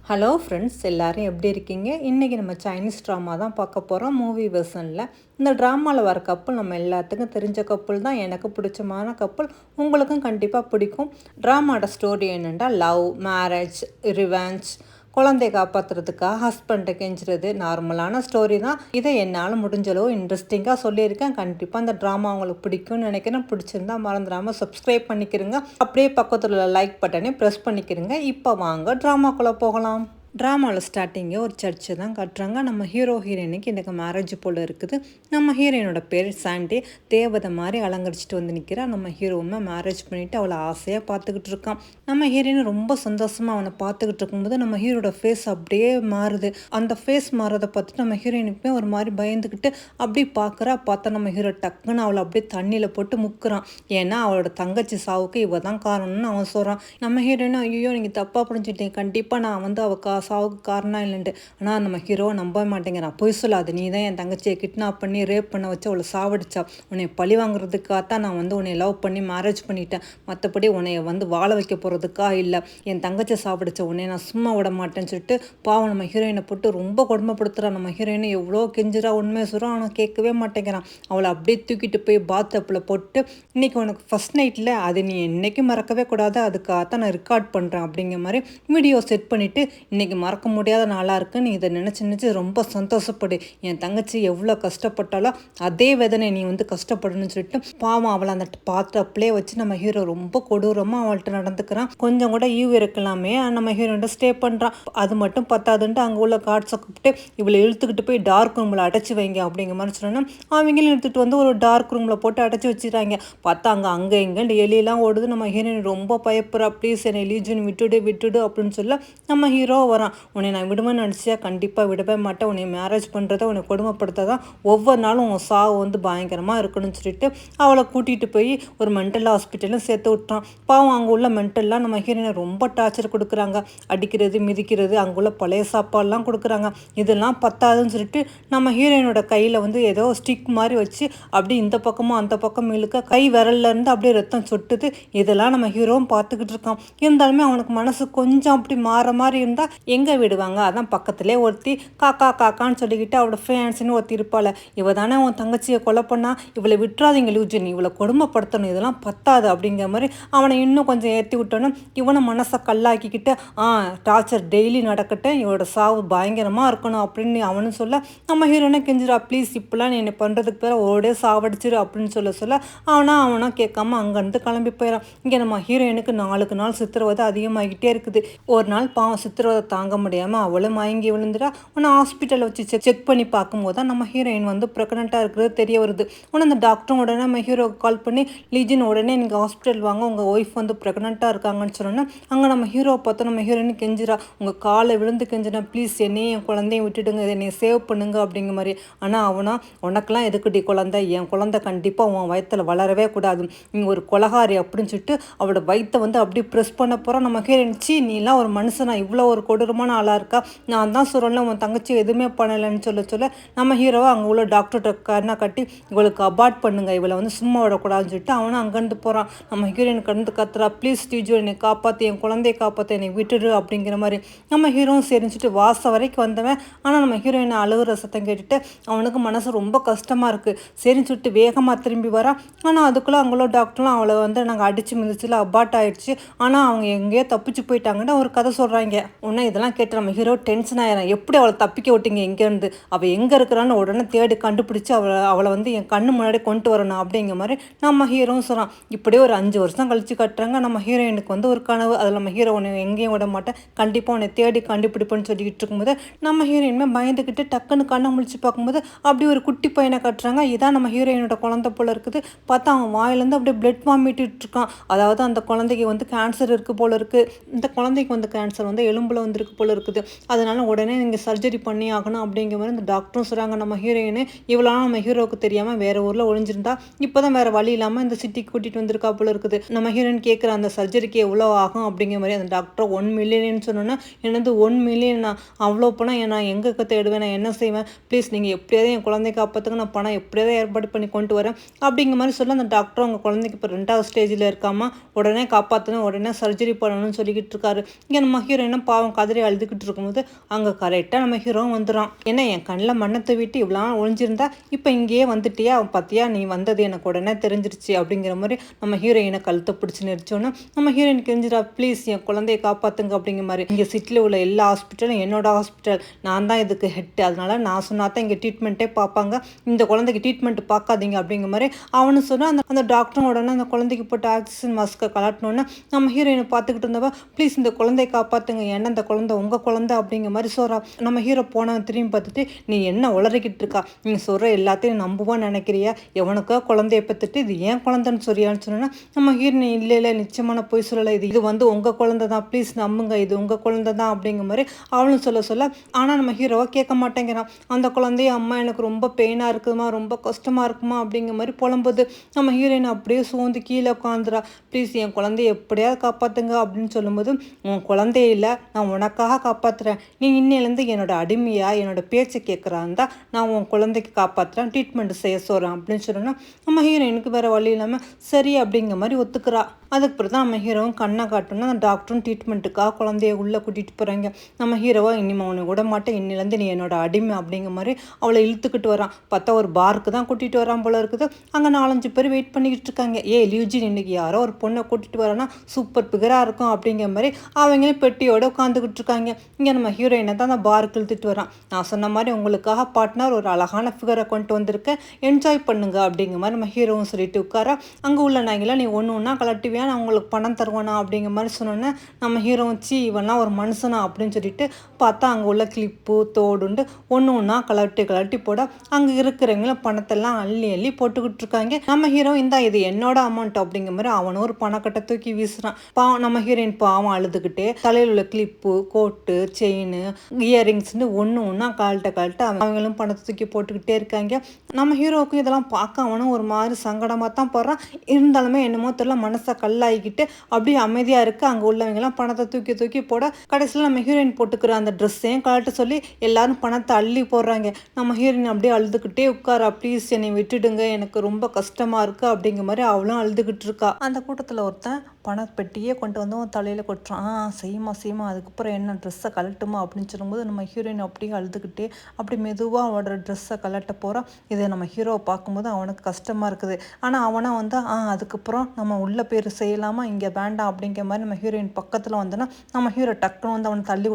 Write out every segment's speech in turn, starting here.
Hello friends, எல்லாரும் எப்படி இருக்கீங்க? இன்றைக்கி நம்ம சைனீஸ் ட்ராமா தான் பார்க்க போகிறோம் மூவி வெர்ஷனில். இந்த ட்ராமாவில் வர கப்பல் நம்ம எல்லாத்துக்கும் தெரிஞ்ச கப்பல் தான். எனக்கு பிடிச்சமான கப்பல், உங்களுக்கும் கண்டிப்பாக பிடிக்கும். ட்ராமாவோட ஸ்டோரி என்னென்னா லவ், மேரேஜ், ரிவெஞ்ச், குழந்தைய காப்பாற்றுறதுக்காக ஹஸ்பண்டை கெஞ்சுறது, நார்மலான ஸ்டோரி தான். இதை என்னால் முடிஞ்சளவு இன்ட்ரெஸ்டிங்காக சொல்லியிருக்கேன். கண்டிப்பாக அந்த ட்ராமா உங்களுக்கு பிடிக்கும்னு நினைக்கிறேன். பிடிச்சிருந்தா மறந்துடாமல் சப்ஸ்கிரைப் பண்ணிக்கிறங்க. அப்படியே பக்கத்தில் உள்ள லைக் பட்டனே ப்ரெஸ் பண்ணிக்கிறங்க. இப்போ வாங்க ட்ராமாக்குள்ளே போகலாம். ட்ராமாவில் ஸ்டார்டிங்கே ஒரு சர்ச்சு தான் கட்டுறாங்க. நம்ம ஹீரோ ஹீரோயினுக்கு எனக்கு மேரேஜ் போல் இருக்குது. நம்ம ஹீரோயினோட பேர் சாண்டி. தேவதை மாதிரி அலங்கரிச்சிட்டு வந்து நிற்கிறா. நம்ம ஹீரோவுமே மேரேஜ் பண்ணிவிட்டு அவளை ஆசையாக பார்த்துக்கிட்டு இருக்கான். நம்ம ஹீரோயின் ரொம்ப சந்தோஷமாக அவனை பார்த்துக்கிட்டு இருக்கும்போது நம்ம ஹீரோட ஃபேஸ் அப்படியே மாறுது. அந்த ஃபேஸ் மாறதை பார்த்துட்டு நம்ம ஹீரோயினுக்குமே ஒரு மாதிரி பயந்துக்கிட்டு அப்படி பார்த்தா நம்ம ஹீரோ டக்குன்னு அவளை அப்படியே தண்ணியில் போட்டு முக்குறான். ஏன்னா அவளோட தங்கச்சி சாவுக்கு இவ தான் காரணம்னு அவன் சொல்கிறான். நம்ம ஹீரோயினும் ஐயோ நீங்கள் தப்பாக புரிஞ்சுட்டீங்க, கண்டிப்பாக நான் வந்து அவள் சாவுக்கு காரணம் இல்லைன்ட்டு. ஆனால் நம்ம ஹீரோவை நம்ப மாட்டேங்கிறான். பொய் சொல்லாது, நீ தான் என் தங்கச்சியை கிட்னாப் பண்ணி ரேப் பண்ண வச்சு அவளை சாவடிச்சா. உன்னை பழி வாங்குறதுக்காகத்தான் நான் வந்து உன்னை லவ் பண்ணி மேரேஜ் பண்ணிட்டேன். மற்றபடி உன்னை வந்து வாழ வைக்க போகிறதுக்காக இல்லை. என் தங்கச்சியை சாவடிச்ச உன்னை நான் சும்மா விட மாட்டேன்னு சொல்லிட்டு பாவம் நம்ம ஹீரோயினை போட்டு ரொம்ப கொடுமைப்படுத்துகிறான். நம்ம ஹீரோயினை எவ்வளோ கெஞ்சிரா உண்மையை சொல்கிறான், ஆனால் கேட்கவே மாட்டேங்கிறான். அவளை அப்படியே தூக்கிட்டு போய் பாத்டப்பில் போட்டு இன்றைக்கி உனக்கு ஃபஸ்ட் நைட்டில் அது நீ என்றைக்கும் மறக்கவே கூடாது, அதுக்காகத்தான் நான் ரெக்கார்ட் பண்ணுறேன் அப்படிங்கிற மாதிரி வீடியோ செட் பண்ணிவிட்டு இன்றைக்கி மறக்க முடியாத நாளாக இருக்குது, நீ இதை நினச்சி ரொம்ப சந்தோஷப்படு. என் தங்கச்சி எவ்வளோ கஷ்டப்பட்டாலோ அதே வேதனை நீ வந்து கஷ்டப்படணும்னு சொல்லிட்டு பாவம் அவளை அந்த பாத்திரப்பிலே வச்சு நம்ம ஹீரோ ரொம்ப கொடூரமாக அவள்கிட்ட நடந்துக்கிறான். கொஞ்சம் கூட ஈவு இருக்கலாமே நம்ம ஹீரோட ஸ்டே பண்ணுறான். அது மட்டும் பத்தாதுன்ட்டு அங்கே உள்ள கார்ட்ஸை கூப்பிட்டு இவளை இழுத்துக்கிட்டு போய் டார்க் ரூமில் அடைச்சி வைங்க அப்படிங்கிற மாதிரி சொன்னோன்னா அவங்களும் இழுத்துட்டு வந்து ஒரு டார்க் ரூமில் போட்டு அடைச்சி வச்சுறாங்க. பார்த்தா அங்கே இங்கே எலியெல்லாம் ஓடுது. நம்ம ஹீரோயின் ரொம்ப பயப்படுறா. ப்ளீஸ் என்னை லீஜன் விட்டுடு அப்படின்னு சொல்ல நம்ம ஹீரோ வரான். உன்னை நான் விடுவேன்னு நினச்சியா? கண்டிப்பாக விடவே மாட்டேன். உன்னை மேரேஜ் பண்ணுறத உன்னை கொடுமைப்படுத்த தான் ஒவ்வொரு நாளும் உன் சாவு வந்து பயங்கரமாக இருக்கணும்னு சொல்லிட்டு அவளை கூட்டிகிட்டு போய் ஒரு மென்டல் ஹாஸ்பிட்டலும் சேர்த்து விட்டான். பாவம் அங்கே உள்ள மென்டல்லாம் நம்ம ஹீரோயினை ரொம்ப டார்ச்சர் கொடுக்குறாங்க. அடிக்கிறது, மிதிக்கிறது, அங்கே உள்ள பழைய சாப்பாடெலாம் கொடுக்குறாங்க. இதெல்லாம் பத்தாதுன்னு சொல்லிட்டு நம்ம ஹீரோயினோட கையில் வந்து ஏதோ ஸ்டிக் மாதிரி வச்சு அப்படி இந்த பக்கமும் அந்த பக்கம் இழுக்க கை விரல்லேருந்து அப்படியே ரத்தம் சொட்டுது. இதெல்லாம் நம்ம ஹீரோவும் பார்த்துக்கிட்டு இருக்கான். இருந்தாலுமே அவனுக்கு மனசு கொஞ்சம் அப்படி மாற மாதிரி இருந்தால் எங்கே விடுவாங்க? அதான் பக்கத்துலேயே ஒருத்தி காக்கான்னு சொல்லிக்கிட்டு அவளோட ஃபேன்ஸ்ன்னு ஒருத்தி இருப்பாள். இவ தானே உன் தங்கச்சியை கொலை பண்ணா, இவளை விட்டுறாதீங்க லூஜன், இவளை கொடுமைப்படுத்தணும், இதெல்லாம் பத்தாது அப்படிங்கிற மாதிரி அவனை இன்னும் கொஞ்சம் ஏற்றி விட்டோன்னு இவனை மனசை கல்லாக்கிக்கிட்டு டார்ச்சர் டெய்லி நடக்கட்டும், இவளோட சாவு பயங்கரமாக இருக்கணும் அப்படின்னு அவனு சொல்ல நம்ம ஹீரோனை கெஞ்சிரா, ப்ளீஸ் இப்போலாம் நீ என்னை பண்ணுறதுக்கு பேர ஓடே சாவடிச்சிரு அப்படின்னு சொல்ல அவனா கேட்காம அங்கேருந்து கிளம்பி போயிடான். இங்கே நம்ம ஹீரோயினுக்கு நாளுக்கு நாள் சித்திரவதை அதிகமாகிக்கிட்டே இருக்குது. ஒரு நாள் பாவம் சித்திரவதை தாங்க முடியாமல் அவளும் மயங்கி விழுந்துட்டா. உன்னை ஹாஸ்பிட்டலில் வச்சு செக் பண்ணி பார்க்கும்போது தான் நம்ம ஹீரோயின் வந்து ப்ரெக்னெண்ட்டாக இருக்கிறது தெரிய வருது. உடனே அந்த டாக்டரும் உடனே நம்ம ஹீரோக்கு கால் பண்ணி லீஜன் உடனே நீங்கள் ஹாஸ்பிட்டல் வாங்க, உங்கள் ஒய்ஃப் வந்து ப்ரெக்னெண்ட்டாக இருக்காங்கன்னு சொன்னோன்னா அங்கே நம்ம ஹீரோவை பார்த்தா நம்ம ஹீரோயின் கெஞ்சிரா, உங்கள் காலை விழுந்து கெஞ்சினா, ப்ளீஸ் என்னையும் என் குழந்தையும் விட்டுடுங்க, என்னை சேவ் பண்ணுங்க அப்படிங்கிற மாதிரி. ஆனால் அவனா உனக்கெல்லாம் எதுக்குடி குழந்தை, என் குழந்தை கண்டிப்பாக உன் வயிற்றில் வளரவே கூடாது, நீங்கள் ஒரு கொலகாரி அப்படின்னு சொல்லிட்டு அவளோட வயிற்றை வந்து அப்படி ப்ரெஸ் பண்ண போகிறோம். நம்ம ஹீரோயின் நீலாம் ஒரு மனுஷனா, இவ்வளோ ஒரு கொடூரமான ஆளாக இருக்கா, நான் தான் சொல்கிறேன்ல உன் தங்கச்சி எதுவுமே பண்ணலைன்னு சொல்ல நம்ம ஹீரோவை அங்கே உள்ள டாக்டர்கிட்ட கண்ணை கட்டி இவளுக்கு அபார்ட் பண்ணுங்க, இவளை வந்து சும்மா விடக்கூடாதுன்னு சொல்லிட்டு அவனும் அங்கேருந்து போகிறான். நம்ம ஹீரோயின் கண்டு கத்துறா, ப்ளீஸ் டீஜோ என்னை காப்பாற்று, என் குழந்தைய காப்பாற்ற, என்னை விட்டுடு அப்படிங்கிற மாதிரி. நம்ம ஹீரோவும் சரிஞ்சுட்டு வாசம் வரைக்கும் வந்தவன். ஆனால் நம்ம ஹீரோயினை அழுகுற சத்தம் கேட்டுட்டு அவனுக்கு மனசு ரொம்ப கஷ்டமாக இருக்குது. சரின்னு சொல்லிட்டு வேகமாக திரும்பி வரான். ஆனால் அதுக்குள்ளே அங்குள்ள டாக்டர்லாம் அவளை வந்து நாங்கள் அடித்து மிதிச்சில் அபார்ட் ஆகிடுச்சு, ஆனால் அவங்க எங்கேயோ தப்பிச்சு போயிட்டாங்கன்னு ஒரு கதை சொல்கிறாங்க. உடனே இதெல்லாம் கேட்டு நம்ம ஹீரோ டென்ஷன் ஆயிடும். எப்படி அவளை தப்பிக்க விட்டீங்க எங்கேருந்து, அவள் எங்கே இருக்கிறான்னு உடனே தேடி கண்டுபிடிச்சி அவளை வந்து என் கண்ணு முன்னாடி கொண்டு வரணும் அப்படிங்கிற மாதிரி நம்ம ஹீரோவும் சொல்கிறான். இப்படியே ஒரு 5 வருஷம் கழிச்சு கட்டுறாங்க. நம்ம ஹீரோயினுக்கு வந்து ஒரு கனவு. அதில் நம்ம ஹீரோ உன்னை எங்கேயும் விட மாட்டேன், கண்டிப்பாக உன்னை தேடி கண்டுபிடிப்பேன்னு சொல்லிக்கிட்டு இருக்கும்போது நம்ம ஹீரோயினுமே பயந்துக்கிட்டு டக்குன்னு கண்ணை முழிச்சு பார்க்கும்போது அப்படி ஒரு குட்டி பையனை கட்டுறாங்க. இதான் நம்ம ஹீரோயினோட குழந்தை போல் இருக்குது. பார்த்தா அவன் வாயிலேருந்து அப்படியே பிளட் வாமிட்டு இருக்கான். அதாவது அந்த குழந்தைக்கு வந்து கேன்சர் இருக்குது போல் இருக்குது. இந்த குழந்தைக்கு வந்து கேன்சர் வந்து எலும்பில் வந்துருக்கு போல் இருக்குது. அதனால உடனே நீங்கள் சர்ஜரி பண்ணி ஆகணும் அப்படிங்கிற மாதிரி இந்த டாக்டரும் சொல்கிறாங்க. நம்ம ஹீரோயினு இவ்வளோ நம்ம ஹீரோவுக்கு தெரியாமல் வேறு ஊரில் ஒழிஞ்சிருந்தா இப்போ தான் வேறு வழி இல்லாமல் இந்த சிட்டிக்கு கூட்டிகிட்டு வந்திருக்கா போல் இருக்குது. நம்ம ஹீரோயின் கேட்குற அந்த சர்ஜரிக்கு எவ்வளோ ஆகும் அப்படிங்கிற மாதிரி அந்த டாக்டர் 1 மில்லியன் சொன்னோன்னா என்னது 1 மில்லியன், அவளோ பணம் நான் எங்கே தேடுவேன், நான் என்ன செய்வேன், ப்ளீஸ் நீங்கள் எப்படியாவது என் குழந்தைய காப்பாற்றுங்க, நான் பணம் எப்படியாவது ஏற்பாடு பண்ணி கொண்டு வரேன் அப்படிங்கிற மாதிரி சொல்ல அந்த டாக்டரும் அவங்க குழந்தைக்கு இப்போ 2வது ஸ்டேஜில் இருக்காமல் உடனே காப்பாற்றணும், உடனே சர்ஜரி பண்ணணும்னு சொல்லிக்கிட்டு இருக்காரு. இங்கே நம்ம ஹீரோயினும் பாவம் கதை மாதிரி அழுதுகிட்டு இருக்கும்போது அங்கே கரெக்டாக நம்ம ஹீரோ வந்துடும். ஏன்னா என் கண்ணில் மண்ணத்தை விட்டு இவ்வளோ ஒழிஞ்சிருந்தா இப்போ இங்கேயே வந்துட்டியா, பார்த்தியா நீ வந்தது எனக்கு உடனே தெரிஞ்சிருச்சு அப்படிங்கிற மாதிரி நம்ம ஹீரோயினை கழுத்தை பிடிச்சி நெரிச்சோன்னா நம்ம ஹீரோயின் தெரிஞ்சிடா, ப்ளீஸ் என் குழந்தைய காப்பாற்றுங்க அப்படிங்கிற மாதிரி. இங்கே சிட்டியில் உள்ள எல்லா ஹாஸ்பிட்டலும் என்னோட ஹாஸ்பிட்டல், நான் தான் இதுக்கு ஹெட், அதனால நான் சொன்னா தான் இங்கே ட்ரீட்மெண்ட்டே பார்ப்பாங்க, இந்த குழந்தைக்கு ட்ரீட்மெண்ட் பார்க்காதீங்க அப்படிங்கிற மாதிரி அவனு சொன்னால் அந்த டாக்டரும் உடனே அந்த குழந்தைக்கு போட்டு ஆக்சிஜன் மாஸ்க்கை கலட்டணுன்னு நம்ம ஹீரோயினை பார்த்துக்கிட்டு இருந்தவா, ப்ளீஸ் இந்த குழந்தைய காப்பாற்றுங்க, ஏன்னா இந்த குழந்தை உங்கள் குழந்தை அப்படிங்கிற மாதிரி சொல்கிறா. நம்ம ஹீரோ போனவன் திரும்பி பார்த்துட்டு, நீ என்ன உளறிக்கிட்டு இருக்கா, நீ சொல்கிற எல்லாத்தையும் நம்புவான்னு நினைக்கிறியா, எவனுக்கோ குழந்தைய பத்துட்டு இது ஏன் குழந்தைன்னு சொல்லியான்னு சொன்னா நம்ம ஹீரோயின் இல்லை இல்லை நிச்சயமான போய் சொல்லலை, இது வந்து உங்கள் குழந்தை தான், ப்ளீஸ் நம்புங்க, இது உங்கள் குழந்தை தான் அப்படிங்கிற மாதிரி அவளும் சொல்ல ஆனால் நம்ம ஹீரோவை கேட்க மாட்டேங்கிறான். அந்த குழந்தைய அம்மா எனக்கு ரொம்ப பெயினாக இருக்குமா, ரொம்ப கஷ்டமாக இருக்குமா அப்படிங்கிற மாதிரி புலம்புது. நம்ம ஹீரோயின் அப்படியே சோர்ந்து கீழே உட்காந்துரா. ப்ளீஸ் என் குழந்தைய எப்படியாவது காப்பாற்றுங்க அப்படின்னு சொல்லும்போது, உன் குழந்தைய இல்லை நான் உனக்காக காப்பாற்றுறேன், நீ இன்னிலேருந்து என்னோட அடிமையா என்னோட பேச்சை கேட்குறாந்தா நான் உன் குழந்தைக்கு காப்பாற்றுறேன், ட்ரீட்மெண்ட் செய்ய சொல்கிறேன் அப்படின்னு சொன்னோன்னா நம்ம ஹீரோயினுக்கு வேறு வழி இல்லாமல் சரி அப்படிங்கிற மாதிரி ஒத்துக்கிறா. அதுக்கு பிறகு தான் நம்ம ஹீரோவும் கண்ணை காட்டணும்னா அந்த டாக்டரும் ட்ரீட்மெண்ட்டுக்காக குழந்தைய உள்ளே கூட்டிகிட்டு போகிறாங்க. நம்ம ஹீரோவா இனிமே அவனை விட மாட்டேன், இன்னிலேருந்து நீ என்னோட அடிமை அப்படிங்கிற மாதிரி அவளை இழுத்துக்கிட்டு வரான். பார்த்தா ஒரு பாருக்கு தான் கூட்டிகிட்டு வரான் போல இருக்குது. அங்கே 4-5 பேர் வெயிட் பண்ணிக்கிட்டு இருக்காங்க. லியூஜின் இன்னைக்கு யாரோ ஒரு பொண்ணை கூட்டிகிட்டு வரான்னா சூப்பர் பிகராக இருக்கும் அப்படிங்கிற மாதிரி அவங்களே பெட்டியோடு உட்காந்துக்கிட்டு இருக்காங்க. இங்கே நம்ம ஹீரோயினை தான் அந்த பாருக்கு இழுத்துட்டு வரான். நான் சொன்ன மாதிரி உங்களுக்காக பார்ட்னர் ஒரு அழகான ஃபிகரை கொண்டு வந்திருக்கேன், என்ஜாய் பண்ணுங்க அப்படிங்கிற மாதிரி நம்ம ஹீரோவும் சொல்லிட்டு உட்கார. அங்கே உள்ள நாய்களாம் நீ ஒன்று ஒன்றா கலட்டுவியா, நான் உங்களுக்கு பணம் தருவேனா அப்படிங்கிற மாதிரி சொன்னோன்னே நம்ம ஹீரோவும் சி இவன்லாம் ஒரு மனுஷனா அப்படின்னு சொல்லிட்டு பார்த்தா அங்கே உள்ள கிளிப்பு தோடுண்டு ஒன்று ஒன்றா கலட்டி போட அங்கே இருக்கிறவங்கள பணத்தெல்லாம் அள்ளி அள்ளி போட்டுக்கிட்டு இருக்காங்க. நம்ம ஹீரோ இந்தா இது என்னோட அமௌண்ட் அப்படிங்கிற மாதிரி அவனும் ஒரு பணக்கட்டை தூக்கி வீசுறான். பாவம் நம்ம ஹீரோயின் பாவம் அழுதுகிட்டே தலையில் உள்ள கிளிப்பு கோட்டு செயின் இயரிங்ஸ்ன்னு ஒன்று ஒன்றா கழட்ட அவங்களும் பணத்தை தூக்கி போட்டுக்கிட்டே இருக்காங்க. நம்ம ஹீரோவுக்கும் இதெல்லாம் பார்க்க அவனும் ஒரு மாதிரி சங்கடமாக தான் போடுறான். இருந்தாலுமே என்னமோ தெரியல மனசை கல்லாகிக்கிட்டு அப்படியே அமைதியாக இருக்குது. அங்கே உள்ளவங்கெல்லாம் பணத்தை தூக்கி போட கடைசியில் நம்ம ஹீரோயின் போட்டுக்கிற அந்த ட்ரெஸ்ஸையும் கழட்ட சொல்லி எல்லாரும் பணத்தை அள்ளி போடுறாங்க. நம்ம ஹீரோயின் அப்படியே அழுதுகிட்டே உட்காரா, ப்ளீஸ் என்னை விட்டுடுங்க, எனக்கு ரொம்ப கஷ்டமாக இருக்குது அப்படிங்கிற மாதிரி அவளும் அழுதுகிட்டு இருக்கா. அந்த கூட்டத்தில் ஒருத்தன் பணப்பெட்டியே கொண்டு வந்து அவன் தலையில் கொட்டுறான். செய்யுமா அதுக்கப்புறம் என்ன ட்ரெஸ்ஸை கழட்டுமா அப்படின்னு சொல்லும்போது நம்ம ஹீரோயின் அப்படியே அழுதுகிட்டே அப்படி மெதுவாக அவனோட ட்ரெஸ்ஸை கழட்ட போகிறான். இதை நம்ம ஹீரோவை பார்க்கும்போது அவனுக்கு கஷ்டமாக இருக்குது. ஆனால் அவனை வந்து அதுக்கப்புறம் நம்ம உள்ள பேர் செய்யலாமா, இங்கே வேண்டாம் அப்படிங்கிற மாதிரி நம்ம ஹீரோயின் பக்கத்தில் வந்தோன்னா நம்ம ஹீரோ டக்குன்னு வந்து அவனை தள்ளி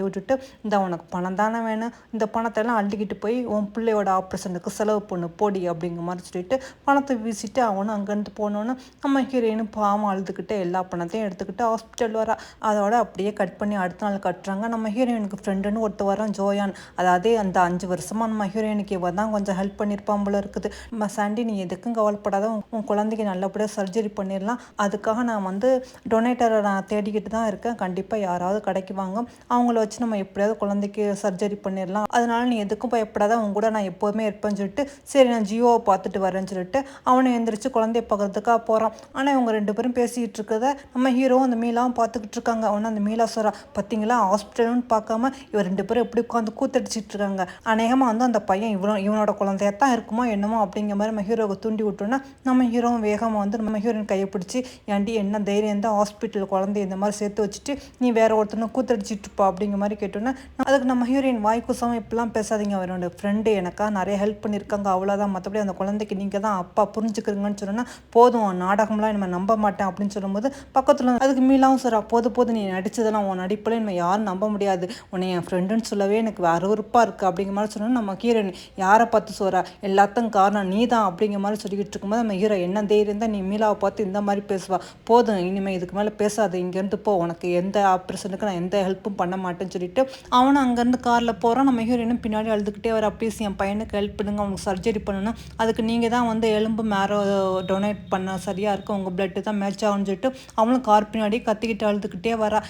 விட்டுட்டு இந்த அவனுக்கு பணம் தானே வேணும், இந்த பணத்தெல்லாம் அள்ளிக்கிட்டு போய் உன் பிள்ளையோட ஆப்ரேஷனுக்கு செலவு பண்ணு போடி அப்படிங்கிற மாதிரி சொல்லிட்டு பணத்தை வீசிட்டு அவனும் அங்கேருந்து போனோன்னு நம்ம ஹீரோயினும் பாவம் அழுதுகிட்டு எல்லா பணத்தையும் எடுத்துக்கிட்டு ஹாஸ்பிட்டல் வரா. அதோட அப்படியே கட் பண்ணி அடுத்த நாள் கட்டுறாங்க. நம்ம ஹீரோயினுக்கு ஃப்ரெண்டுன்னு ஒருத்தர் வரான் ஜோயான். அதாவது அந்த 5 வருஷமாக நம்ம ஹீரோயினுக்கு இவ தான் கொஞ்சம் ஹெல்ப் பண்ணியிருப்பான் போல இருக்குது. நம்ம சாண்டி நீ எதுக்கும் கவலைப்படாத, உன் குழந்தைக்கு நல்லபடியாக சர்ஜரி பண்ணிடலாம், அதுக்காக நான் வந்து டொனேட்டரை நான் தேடிக்கிட்டு தான் இருக்கேன், கண்டிப்பாக யாராவது கடைக்கு வாங்க, அவங்கள வச்சு நம்ம எப்படியாவது குழந்தைக்கு சர்ஜரி பண்ணிடலாம், அதனால நீ எதுக்கும் பயப்படாத, அவங்க கூட நான் எப்போதுமே இருப்பேன்னு சொல்லிட்டு சரி நான் ஜியோவை பார்த்துட்டு வரேன்னு சொல்லிட்டு அவனை எழுந்திரிச்சு குழந்தைய பார்க்கறதுக்காக போகிறான். ஆனால் இவங்க 2 பேரும் பேசிக்கிட்டு இருக்கத நம்ம ஹீரோவும் அந்த மீலாவும் பார்த்துக்கிட்டு இருக்காங்க. அவனை அந்த மீலா சொல்கிறா, பார்த்தீங்களா ஹாஸ்பிட்டல்னு பார்க்காம இவன் 2 பேரும் எப்படி உட்காந்து கூத்தடிச்சிட்டு இருக்காங்க, அநேகமாக வந்து அந்த பையன் இவனோட குழந்தையத்தான் இருக்குமோ என்னமோ அப்படிங்கிற மாதிரி நம்ம ஹீரோவை தூண்டி விட்டோன்னா நம்ம ஹீரோவும் வேகமாக வந்து நம்ம ஹீரோயின் கையை பிடிச்சி ஏன்டி என்ன தைரியம் தான் ஹாஸ்பிட்டல் குழந்தைய இந்த மாதிரி சேர்த்து வச்சுட்டு நீ வேற ஒருத்தனை கூத்தடிச்சிட்டு இருப்பா அப்படிங்கிற மாதிரி கேட்டோன்னா அதுக்கு நம்ம ஹீரோயின் வாய்க்குசாமல் இப்படிலாம் பேசாதீங்க, அவனோட ஃப்ரெண்டு எனக்கா நிறைய ஹெல்ப் பண்ணியிருக்காங்க அவ்வளோதான், மற்றபடி அந்த குழந்தைக்கு நீங்கள் தான் அப்பா புரிஞ்சுக்கிறீங்கன்னு சொன்னோன்னா போதும் நாடகம்லாம் நம்ம நம்ப மாட்டேன் அப்படின்னு சொல்லும்போது பக்கத்தில் அதுக்கு மீளாவும் சார் போது நீ நடிச்சதெல்லாம் உன் நடிப்பில் நம்ம யாரும் நம்ப முடியாது, உன்னை என் ஃப்ரெண்டுன்னு சொல்லவே எனக்கு அருவருப்பாக இருக்குது அப்படிங்கிற மாதிரி சொன்னோன்னா நம்ம ஹீரோயின் யாரை பார்த்து சொல்கிறா, எல்லாத்துக்கும் காரணம் நீ தான் அப்படிங்கிற மாதிரி சொல்லிக்கிட்டு இருக்கும்போது நம்ம ஹீரோ என்ன தைரியம் தான் நீ மீளாவை பார்த்து இந்த மாதிரி பேசுவா, போதும் இனிமேல் இதுக்கு மேலே பேசாது, இங்கேருந்து போ, உனக்கு எந்த ஆப்ரேஷனுக்கு நான் எந்த ஹெல்ப்பும் பண்ண மாட்டேன்னு சொல்லிட்டு அவனும் அங்கேருந்து காரில் போகிறான். நம்ம ஹீரோயினும் பின்னாடி அழுதுகிட்டே வர, ப்ளீஸ் என் பையனுக்கு ஹெல்ப் பண்ணுங்க, அவனுக்கு சர்ஜரி பண்ணணும், அதுக்கு நீங்கள் தான் வந்து எலும்பு மேரோ டொனேட் பண்ண சரியாக இருக்கும், உங்கள் பிளட்டு தான் மேட்ச் ஆகும்னு சொல்லிட்டு அவனும் கார் பின்னாடி கத்திக்கிட்டு அழுதுகிட்டே வரா.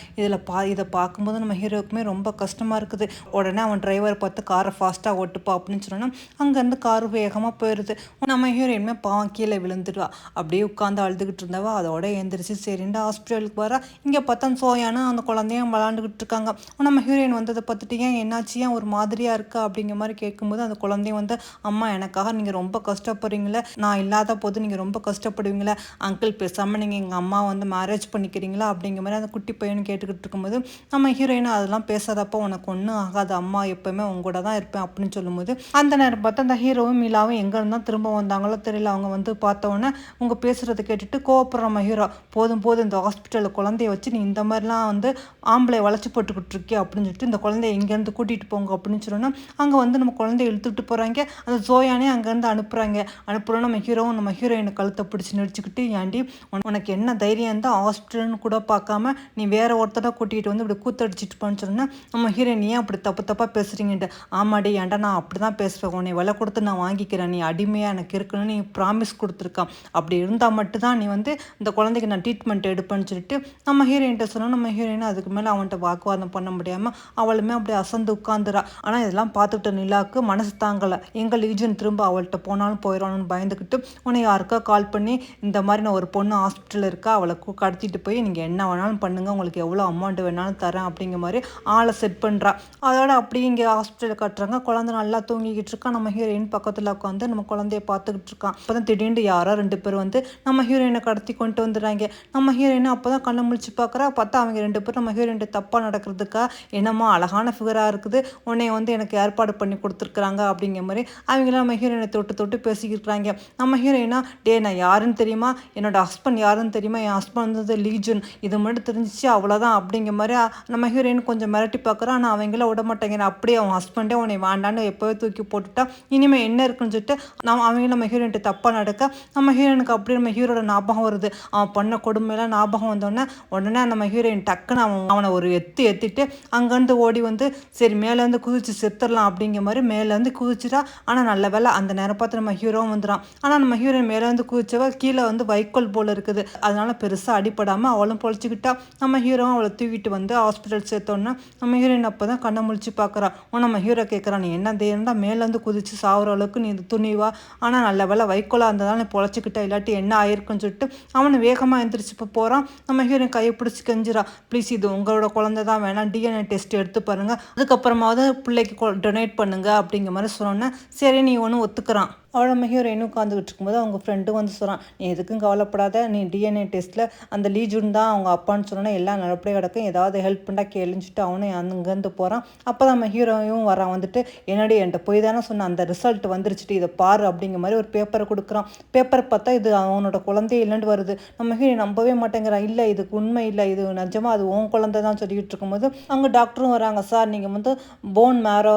இதை பார்க்கும்போது நம்ம ஹீரோவுக்குமே ரொம்ப கஷ்டமாக இருக்குது. உடனே அவன் டிரைவரை பார்த்து காரை ஃபாஸ்ட்டாக ஓட்டுப்பா அப்படின்னு சொன்னோன்னா அங்கேருந்து கார் வேகமாக போயிடுது. நம்ம ஹீரோயினுமே பாவம் கீழே விழுந்துடுவா. அப்படியே உட்காந்து அழுதுகிட்டு இருந்தவா அதோட எழுந்திரிச்சு சரிண்டா ஹாஸ்பிட்டலுக்கு வரா. இங்கே பார்த்தா சோயானு அந்த குழந்தையும் விளாண்டுக்கிட்டு இருக்காங்க. நம்ம ஹீரோயின் வந்ததை பார்த்துட்டு ஏன் என்னாச்சு, ஏன் ஒரு மாதிரியாக இருக்கா அப்படிங்கிற மாதிரி கேட்கும்போது அந்த குழந்தையும் வந்து அம்மா எனக்காக நீங்கள் ரொம்ப கஷ்டப்படுறீங்களே, நான் இல்லாத போது நீங்கள் ரொம்ப கஷ்டப்படுவீங்களே, அங்கிள் பேசாமல் நீங்கள் எங்கள் அம்மாவை வந்து மேரேஜ் பண்ணிக்கிறீங்களா அப்படிங்கிற மாதிரி அந்த குட்டி பையன் கேட்டுக்கிட்டு இருக்கும்போது நம்ம ஹீரோயின் அதெல்லாம் பேசாதப்போ உனக்கு ஒன்றும் ஆகாது, அம்மா எப்போவுமே உங்க கூட தான் இருப்பேன் அப்படின்னு சொல்லும்போது அந்த நேரம் பார்த்து அந்த ஹீரோவும் மீலாவும் எங்கே இருந்தால் திரும்ப வந்தாங்களோ தெரியல. அவங்க வந்து பார்த்தோன்னே உங்கள் பேசுகிறத கேட்டுட்டு கோவப்படுற நம்ம ஹீரோ, போதும் போதும் இந்த ஹாஸ்பிட்டலில் குழந்தைய வச்சு நீ இந்த மாதிரிலாம் வந்து ஆம்பளை வளைச்சி போட்டுக்கிட்டு இருக்கே அப்படின்னு சொல்லிட்டு இந்த குழந்தைய இங்கேருந்து கூட்டிகிட்டு போங்க அப்படின்னு சொன்னோன்னா அங்கே வந்து நம்ம குழந்தைய இழுத்துட்டு போகிறாங்க. அந்த ஜோயானே அங்கேருந்து அனுப்புகிறோம். நம்ம ஹீரோவும் நம்ம ஹீரோயினை கழுத்தை பிடிச்சி நடிச்சுக்கிட்டு, ஏன்டி உனக்கு என்ன தைரியம் இருந்தால் ஹாஸ்பிட்டல்னு கூட பார்க்காம நீ வேற ஒருத்தரை கூட்டிகிட்டு வந்து இப்படி கூத்தடிச்சிட்டு போன்னு சொன்னா நம்ம ஹீரோயின் ஏன் அப்படி தப்பாக பேசுகிறீங்கன்ட்டு, ஆமாடி ஏன்டா நான் அப்படி தான் பேசுவேன், உன்னை விலை கொடுத்து நான் வாங்கிக்கிறேன், நீ அடிமையாக எனக்கு இருக்கணும்னு நீ ப்ராமிஸ் கொடுத்துருக்கான், அப்படி இருந்தால் மட்டும்தான் நீ வந்து இந்த குழந்தைக்கு நான் ட்ரீட்மெண்ட் எடுப்பேன்னு சொல்லிட்டு நம்ம ஹீரோயின்ட்ட சொன்னோம். நம்ம ஹீரோயின் அதுக்கு மேலே அவன்கிட்ட வாக்குவாதம் பண்ண முடியாமல் அவளுமே அப்படி அசந்து உட்காந்துரா. ஆனால் இதெல்லாம் பார்த்துக்கிட்ட நிலாவுக்கு மனசு தாங்கலை. எங்கள் லீஜன் திரும்ப அவள்கிட்ட போனாலும் போயிடணும்னு பயந்துக்கிட்டு உன்னை யாருக்கா கால் பண்ணி இந்த மாதிரி நான் ஒரு பொண்ணு ஹாஸ்பிட்டலில் இருக்கா, அவளை கடத்திட்டு போய் நீங்கள் என்ன வேணாலும் பண்ணுங்கள், உங்களுக்கு எவ்வளோ அமௌண்ட் வேணாலும் தரேன் அப்படிங்கிற மாதிரி ஆளை செட் பண்ணுறா. அதோட அப்படியே இங்கே ஹாஸ்பிட்டலில் கட்டுறாங்க. குழந்தை நல்லா தூங்கிக்கிட்டு இருக்கா. நம்ம ஹீரோயின் பக்கத்தில் உட்காந்து நம்ம குழந்தைய பார்த்துக்கிட்டு இருக்கான். அப்போ தான் திடீர்னு யாரோ 2 பேர் வந்து நம்ம ஹீரோயினை கடத்தி கொண்டு வந்துடுறாங்க. நம்ம ஹீரோயினை அப்போ தான் கண்ணை முழிச்சு பார்க்குறா. பார்த்தா அவங்க 2 பேரும் நம்ம ஹீரோயின்ட்டு தப்பாக நடக்கிறதுக்கா, என்னமோ அழகான ஃபிகராக இருக்குது, உன்னை வந்து எனக்கு ஏற்பாடு பண்ணி கொடுத்துருக்குறாங்க அப்படிங்கிற மாதிரி அவங்களாம் நம்ம ஹீரோயினை தொட்டு பேசிக்கிறாங்க. நம்ம ஹீரோயினா, டே நான் யாருன்னு தெரியுமா, என்னோட ஹஸ்பண்ட் யாருன்னு தெரியுமா, என் ஹஸ்பண்ட் வந்து லீஜன், இது மட்டும் தெரிஞ்சிச்சு அவ்வளோதான் அப்படிங்கிற மாதிரி நம்ம ஹீரோயின் கொஞ்சம் மிரட்டி பார்க்குறா. ஆனால் அவங்கள விட மாட்டேங்கிறேன். அப்படியே அவன் ஹஸ்பண்டே உன்னை வேண்டான்னு எப்போவே தூக்கி போட்டுட்டா, இனிமேல் என்ன இருக்குன்னு சொல்லிட்டு நம்ம ஹீரோயின்ட்டு தப்பாக நடக்க நம்ம ஹீரோயினுக்கு அப்படியே நம்ம ஹீரோட ஞாபகம் வருது. அவன் பண்ண கொடுமையெல்லாம் ஞாபகம் உடனே நம்ம ஹீரோயின் டக்குன்னு அவனை ஒரு எத்திட்டு அங்கேருந்து ஓடி வந்து சரி மேலேருந்து குதிச்சு செத்துடலாம் அப்படிங்கிற மாதிரி மேலேருந்து குதிச்சுட்டா. ஆனால் நல்ல வேலை அந்த நேரம் பார்த்து நம்ம ஹீரோவும் வந்துடான். ஆனால் நம்ம ஹீரோயின் மேலேருந்து குதிச்சவ கீழே வந்து வைக்கோல் போல் இருக்குது. அதனால பெருசாக அடிப்படாமல் அவளும் பொழைச்சிக்கிட்டா. நம்ம ஹீரோவும் அவளை தூக்கிட்டு வந்து ஹாஸ்பிட்டல் சேர்த்தோன்னா நம்ம ஹீரோயின் அப்போ தான் கண்ணை முழிச்சு பார்க்குறா. நம்ம ஹீரோ கேட்குறான், நீ என்ன தைரியம்டா மேலேருந்து குதிச்சு சாகுற அளவுக்கு நீ இது துணிவா, ஆனால் நல்ல வேலை வைக்கோலாக இருந்ததால் நீ பொழைச்சிக்கிட்டா, இல்லாட்டி என்ன ஆயிருக்குன்னு சொல்லிட்டு அவனை வேகமாக எந்திரிச்சு இப்போ போகிறான். நம்ம ஹீரோயின் கையை பிடிச்சி கெஞ்சிரா, ப்ளீஸ் இது உங்களோட குழந்தை தான், வேணாம் டிஎன்ஏ டெஸ்ட் எடுத்து பாருங்கள், அதுக்கப்புறமாவது பிள்ளைக்கு டொனேட் பண்ணுங்க அப்படிங்கிற மாதிரி சொன்னோன்னே சரி நீ ஒன்று ஒத்துக்கிறான். அவளை நம்ம ஹீரோயினும் உட்காந்துக்கிட்டு இருக்கும்போது அவங்க ஃப்ரெண்டும் வந்து சொல்கிறான், நீ எதுக்கும் கவலைப்படாத, நீ டிஎன்ஏ டெஸ்ட்டில் அந்த லீஜுன் தான் அவங்க அப்பான்னு சொன்னோன்னா எல்லாம் நல்லபடியாக கிடக்கும், ஏதாவது ஹெல்ப் பண்ணால் கேளுஞ்சிட்டு அவனும் அங்கேருந்து போகிறான். அப்போ தான் நம்ம ஹீரோயும் வரான். வந்துட்டு என்னடி என்கிட்ட போய் தானே சொன்ன, அந்த ரிசல்ட் வந்துருச்சுட்டு இதை பாரு அப்படிங்கிற மாதிரி ஒரு பேப்பரை கொடுக்குறான். பேப்பரை பார்த்தா இது அவனோட குழந்தைய இல்லைன்னு வருது. நம்ம ஹீரோ நம்பவே மாட்டேங்கிறான். இல்லை இதுக்கு உண்மை இல்லை, இது நிஜமாக அது உன் குழந்தை தான் சொல்லிக்கிட்டு இருக்கும்போது அங்கே டாக்டரும் வராங்க. சார் நீங்கள் வந்து போன் மேரோ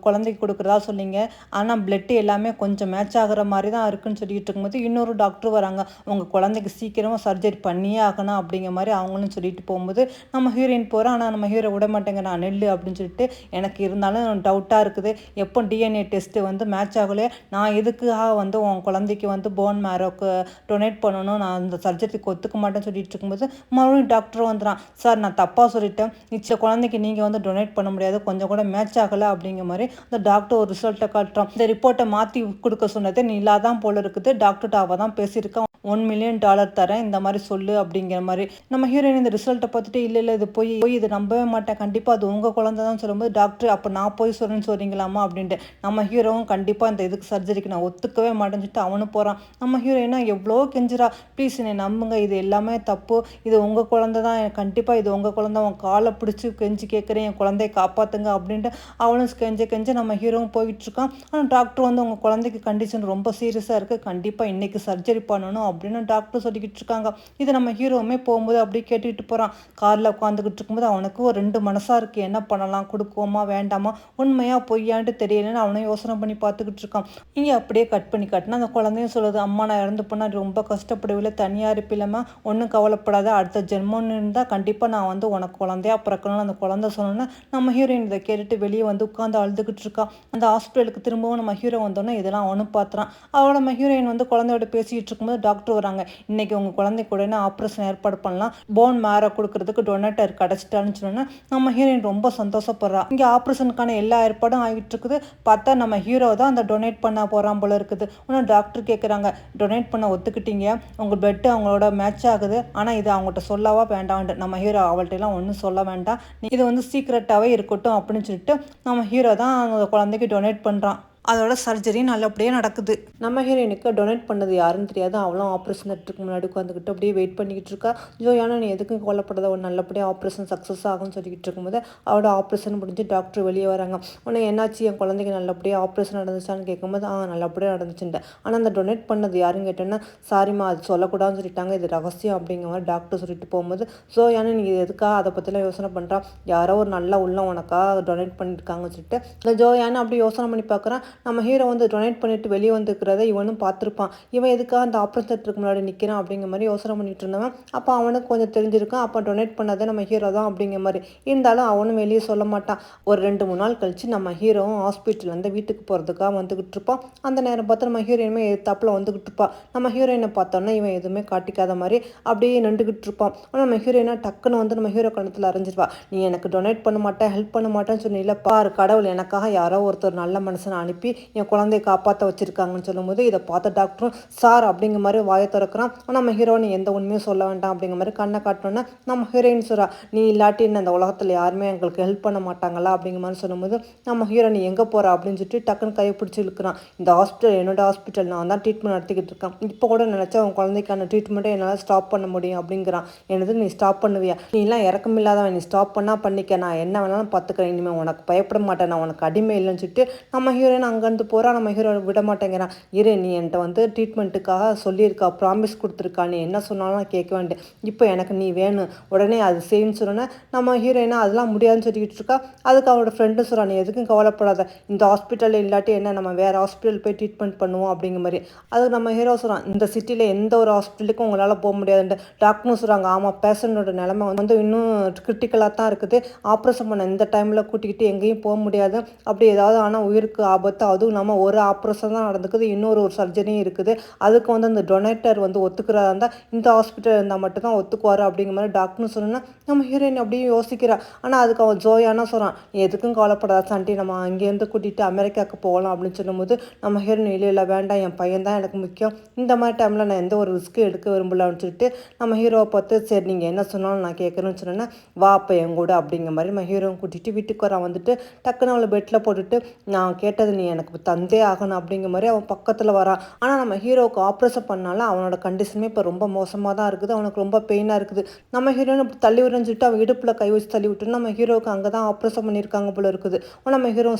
குழந்தைக்கு கொடுக்குறதா சொன்னீங்க, ஆனால் பிளட்டு எல்லாமே கொஞ்சம் மேட்ச் ஆகிற மாதிரி தான் இருக்குன்னு சொல்லிட்டு இருக்கும்போது இன்னொரு டாக்டர் வராங்க. உங்கள் குழந்தைக்கு சீக்கிரமாக சர்ஜரி பண்ணியே ஆகணும் அப்படிங்கிற மாதிரி அவங்களும் சொல்லிட்டு போகும்போது நம்ம ஹீரோயின் போகிறோம். ஆனால் நம்ம ஹீரோ விட மாட்டேங்க, நான் நெல் அப்படின்னு சொல்லிட்டு எனக்கு இருந்தாலும் டவுட்டாக இருக்குது, எப்போ டிஎன்ஏ டெஸ்ட்டு வந்து மேட்ச் ஆகலையே, நான் எதுக்காக வந்து உன் குழந்தைக்கு வந்து போன் மேரோக்கு டொனேட் பண்ணணும், நான் அந்த சர்ஜரிக்கு ஒத்துக்க மாட்டேன்னு சொல்லிட்டு இருக்கும்போது மறுபடியும் டாக்டர் வந்துடான். சார் நான் தப்பாக சொல்லிட்டேன், நிச்சய குழந்தைக்கு நீங்கள் வந்து டொனேட் பண்ண முடியாது, கொஞ்சம் கூட மேட்ச் ஆகலை அப்படிங்கிற மாதிரி அந்த டாக்டர் ஒரு ரிசல்ட்டை காட்டுறான். இந்த ரிப்போர்ட்டை மாற்றி கொடுக்க சொன்னது நிலா தான் போல இருக்குது, டாக்டர் அவ தான் பேசியிருக்கான், $1 million தரேன் இந்த மாதிரி சொல்லு அப்படிங்கிற மாதிரி. நம்ம ஹீரோயின் இந்த ரிசல்ட்டை பார்த்துட்டு இல்லை இது போய் இது நம்பவே மாட்டேன், கண்டிப்பாக அது உங்கள் குழந்தை தான் சொல்லும்போது டாக்டர் அப்போ நான் போய் சொல்கிறேன்னு சொல்கிறீங்களாமா அப்படின்ட்டு நம்ம ஹீரோவும் கண்டிப்பாக இந்த இதுக்கு சர்ஜரிக்கு நான் ஒத்துக்கவே மாட்டேன்னு சொல்லிட்டு அவனும் போகிறான். நம்ம ஹீரோயினா எவ்வளோ கெஞ்சிரா, ப்ளீஸ் என்னை நம்புங்க, இது எல்லாமே தப்பு, இது உங்கள் குழந்தை தான், கண்டிப்பாக இது உங்கள் குழந்தை, உன் காலை பிடிச்சி கெஞ்சி கேட்குறேன், என் குழந்தைய காப்பாற்றுங்க அப்படின்ட்டு அவனும் கெஞ்ச நம்ம ஹீரோவும் போயிட்டு இருக்கான். ஆனால் டாக்டர் வந்து உங்கள் குழந்தைக்கு கண்டிஷன் ரொம்ப சீரியஸாக இருக்குது, கண்டிப்பாக இன்றைக்கி சர்ஜரி பண்ணணும் அப்படின்னு டாக்டர் சொல்லிக்கிட்டு இருக்காங்க. இது நம்ம ஹீரோவுமே போகும்போது அப்படியே கேட்டுக்கிட்டு போகிறான். காரில் உட்காந்துக்கிட்டு இருக்கும்போது அவனுக்கு ஒரு 2 மனசாக இருக்குது, என்ன பண்ணலாம், கொடுக்குவோமா வேண்டாமா, உண்மையாக பொய்யான்ட்டு தெரியலன்னு அவனும் யோசனை பண்ணி பார்த்துக்கிட்டு இருக்கான். இங்கே அப்படியே கட் பண்ணி காட்டினா அந்த குழந்தையும் சொல்லுது, அம்மா நான் இறந்து போனால் ரொம்ப கஷ்டப்படவில்லை, தனியாக இருப்பில்லாமல் ஒன்றும் கவலைப்படாத, அடுத்த ஜென்மம்னு இருந்தால் கண்டிப்பாக நான் வந்து உனக்கு குழந்தையா பிறக்கணும்னு அந்த குழந்தை சொன்னோன்னே நம்ம ஹீரோயின் இதை கேட்டுட்டு வெளியே வந்து உட்காந்து அழுதுகிட்டு இருக்கான். அந்த ஹாஸ்பிட்டலுக்கு திரும்பவும் நம்ம ஹீரோ வந்தோன்னே இதெல்லாம் அவனும் பார்த்துறான். அவளோட நம்ம ஹீரோயின் வந்து குழந்தையோட பேசிக்கிட்டு இருக்கும்போது டாக்டர் வராங்க. இன்னைக்கு உங்கள் குழந்தைக்கு உடனே ஆப்ரேஷன் ஏற்பாடு பண்ணலாம், போன் மேரோ கொடுக்கறதுக்கு டொனேட்டர் கிடச்சிட்டான்னு சொன்னோன்னா நம்ம ஹீரோயின் ரொம்ப சந்தோஷப்படுறா. இங்கே ஆப்ரேஷனுக்கான எல்லா ஏற்பாடும் ஆகிட்டு இருக்குது. பார்த்தா நம்ம ஹீரோ தான் அந்த டொனேட் பண்ண போகிறான் போல இருக்குது. இன்னும் டாக்டர் கேட்குறாங்க, டொனேட் பண்ண ஒத்துக்கிட்டீங்க, உங்கள் பெட்டு அவங்களோட மேட்ச் ஆகுது, ஆனால் இது அவங்கள்ட்ட சொல்லவா வேண்டாம்ட்டு. நம்ம ஹீரோ அவள்கிட்டலாம் ஒன்றும் சொல்ல வேண்டாம், இது வந்து சீக்ரெட்டாகவே இருக்கட்டும் அப்படின்னு சொல்லிட்டு நம்ம ஹீரோ தான் அந்த குழந்தைக்கு டொனேட் பண்ணுறான். அதோட சர்ஜரி நல்லபடியாக நடக்குது. நம்ம ஹீரோயினுக்கு டொனேட் பண்ணது யாருன்னு தெரியாது. அவளும் ஆப்ரேஷன் தேட்டருக்கு முன்னாடி உட்காந்துக்கிட்டு அப்படியே வெயிட் பண்ணிக்கிட்டு இருக்கா. ஜோயானா நீ எதுக்கும் கவலைப்படாத, ஒரு நல்லபடியாக ஆப்ரேஷன் சக்ஸஸ் ஆகும்னு சொல்லிக்கிட்டு இருக்கும்போது அவளோட ஆப்ரேஷன் முடிஞ்சு டாக்டர் வெளியே வராங்க. உடனே என்னாச்சு, என் குழந்தைக்கு நல்லபடியாக ஆப்ரேஷன் நடந்துச்சான்னு கேட்கும்போது நல்லபடியாக நடந்துச்சுட்டேன். ஆனால் அந்த டொனேட் பண்ணது யாருன்னு கேட்டேன்னா, சாரிம்மா அது சொல்லக்கூடாதுன்னு சொல்லிட்டாங்க, இது ரகசியம் அப்படிங்கிற மாதிரி டாக்டர் சொல்லிட்டு போகும்போது ஜோயானா நீ எதுக்காக அதை பற்றிலாம் யோசனை பண்ணுறா, யாரோ ஒரு நல்ல உள்ளம் உனக்காக டொனேட் பண்ணியிருக்காங்கன்னு சொல்லிட்டு இந்த ஜோயானா அப்படி யோசனை பண்ணி பார்க்குறான். நம்ம ஹீரோ வந்து டொனேட் பண்ணிட்டு வெளியே வந்துருக்கிறத இவனும் பார்த்துருப்பான். இவன் எதுக்காக அந்த ஆப்ரேஷன் தேட்டருக்கு முன்னாடி நிற்கிறான் அப்படிங்கிற மாதிரி யோசனை பண்ணிட்டு இருந்தவன் அப்போ அவனுக்கு கொஞ்சம் தெரிஞ்சிருக்கான். அப்போ டொனேட் பண்ணதே நம்ம ஹீரோ தான் அப்படிங்கிற மாதிரி. இருந்தாலும் அவனும் வெளியே சொல்ல மாட்டான். ஒரு 2-3 நாள் கழிச்சு நம்ம ஹீரோவும் ஹாஸ்பிட்டல்லேருந்து வீட்டுக்கு போகிறதுக்காக வந்துக்கிட்டு இருப்பான். அந்த நேரம் பார்த்து நம்ம ஹீரோயினுமே எதிர்த்தாப்புல வந்துக்கிட்டு இருப்பான். நம்ம ஹீரோயினை பார்த்தோன்னா இவன் எதுவுமே காட்டிக்காத மாதிரி அப்படியே நின்றுக்கிட்டு இருப்பான். ஆனால் நம்ம ஹீரோயினா டக்குன்னு வந்து நம்ம ஹீரோ கணத்தில் அரைஞ்சிருப்பா. நீ எனக்கு டொனேட் பண்ண மாட்டேன், ஹெல்ப் பண்ண மாட்டேன்னு சொன்னீங்களா, பாரு கடவுள் எனக்காக யாரோ ஒருத்தர் நல்ல மனுஷனை அனுப்பி என் குழந்தைய காப்பாற்ற வச்சிருக்காங்கன்னு சொல்லும்போது இதை பார்த்த டாக்டரும் சார் அப்படிங்கிற மாதிரி வாயை திறக்கிறான். ஆனால் நம்ம ஹீரோயின் எந்த உண்மையும் சொல்ல வேண்டாம் அப்படிங்கிற மாதிரி கண்ணை காட்டணுன்னா நம்ம ஹீரோயின் சொல்கிறா, நீ இல்லாட்டி இந்த உலகத்தில் யாருமே எங்களுக்கு ஹெல்ப் பண்ண மாட்டாங்களா அப்படிங்கிற மாதிரி சொல்லும்போது நம்ம ஹீரோ நீ எங்கே போகிற அப்படின்னு சொல்லிட்டு டக்குன்னு கையை பிடிச்சி இழுக்கிறான். இந்த ஹாஸ்பிட்டல் என்னோட ஹாஸ்பிட்டல், நான் தான் ட்ரீட்மெண்ட் நடத்திக்கிட்டு இருக்கேன். இப்போ கூட நினச்சா உன் குழந்தைக்கான ட்ரீட்மெண்ட்டை என்னால் ஸ்டாப் பண்ண முடியும் அப்படிங்கிறான். எனது நீ ஸ்டாப் பண்ணுவியா, நீ எல்லாம் இறக்கமில்லாதவன், நீ ஸ்டாப் பண்ணால் பண்ணிக்க, நான் என்ன வேணாலும் பார்த்துக்கிறேன், இனிமேல் உனக்கு பயப்பட மாட்டேன், நான் உனக்கு அடிமை இல்லைன்னு சொல்லிட்டு நம்ம ஹீரோயின் அங்கேருந்து போகிறா. நம்ம ஹீரோ விட மாட்டேங்கிறான். இரு, நீ என்கிட்ட வந்து ட்ரீட்மெண்ட்டுக்காக சொல்லியிருக்கா, ப்ராமிஸ் கொடுத்துருக்கா, நீ என்ன சொன்னாலும் நான் கேட்க வேண்டேன், இப்போ எனக்கு நீ வேணும், உடனே அது செய்யுன்னு சொன்னோன்னே நம்ம ஹீரோயினா அதெல்லாம் முடியாதுன்னு சொல்லிக்கிட்டு இருக்கா. அதுக்கு அவனோட ஃப்ரெண்டும் சொல்கிறான், நீ எதுக்கும் கவலைப்படாத, இந்த ஹாஸ்பிட்டலில் இல்லாட்டி என்ன நம்ம வேறு ஹாஸ்பிட்டல் போய் ட்ரீட்மெண்ட் பண்ணுவோம் அப்படிங்கிற மாதிரி. அதுக்கு நம்ம ஹீரோ சொல்கிறான், இந்த சிட்டியில் எந்த ஒரு ஹாஸ்பிட்டலுக்கும் உங்களால் போக முடியாதுன்ட்டு. டாக்டரும் சொல்கிறாங்க, ஆமாம் பேஷண்ட்டோட நிலைமை வந்து இன்னும் கிரிட்டிக்கலாக தான் இருக்குது, ஆப்ரேஷன் பண்ண இந்த டைமில் கூட்டிக்கிட்டு எங்கேயும் போக முடியாது, அப்படி ஏதாவது ஆனால் உயிருக்கு ஆபத்து, அதுவும் இல்லாமல் ஒரு ஆப்ரேஷன் தான் நடந்துக்குது, இன்னொரு சர்ஜரியும் இருக்குது, அதுக்கு வந்து அந்த டொனேட்டர் வந்து ஒத்துக்கிறதா இருந்தால் இந்த ஹாஸ்பிட்டல் இருந்தால் மட்டும்தான் ஒத்துக்குவார் அப்படிங்கிற மாதிரி டாக்டர்னு சொன்னால் நம்ம ஹீரோயின் அப்படியே யோசிக்கிறா. ஆனால் அதுக்கு அவன் ஜோயானா சொல்கிறான், நீ எதுக்கும் கவலைப்படாத சாண்டி, நம்ம அங்கேருந்து கூட்டிகிட்டு அமெரிக்காவுக்கு போகலாம் அப்படின்னு சொல்லும்போது நம்ம ஹீரோயின் இல்லை வேண்டாம், என் பையன் தான் எனக்கு முக்கியம், இந்த மாதிரி டைமில் நான் எந்த ஒரு ரிஸ்க்கு எடுக்க விரும்பலான்னு சொல்லிட்டு நம்ம ஹீரோவை பார்த்து சரி நீங்கள் என்ன சொன்னாலும் நான் கேட்குறேன்னு சொன்னேன்னா வா அப்போ என் கூட அப்படிங்கிற மாதிரி நம்ம ஹீரோவை கூட்டிகிட்டு வீட்டுக்கு வரான். வந்துட்டு டக்குன்னு அவளை பெட்டில் போட்டுட்டு நான் கேட்டது நீ எனக்கு தந்தே ஆகணும் அப்படிங்கிற மாதிரி அவன் பக்கத்தில் வரான். ஆனால் நம்ம ஹீரோவுக்கு ஆப்ரேஷன் பண்ணாலும் அவனோட கண்டிஷனுமே இப்போ ரொம்ப மோசமாக தான் இருக்குது, அவனுக்கு ரொம்ப பெயினாக இருக்குது. நம்ம ஹீரோயின் இப்படி தள்ளி விடுறேன்னு சொல்லிட்டு அவன் இடுப்பில் கை வச்சு தள்ளி விட்டு நம்ம ஹீரோவுக்கு அங்கே தான் ஆப்ரேஷன் பண்ணியிருக்காங்க போல இருக்குது. நம்ம ஹீரோ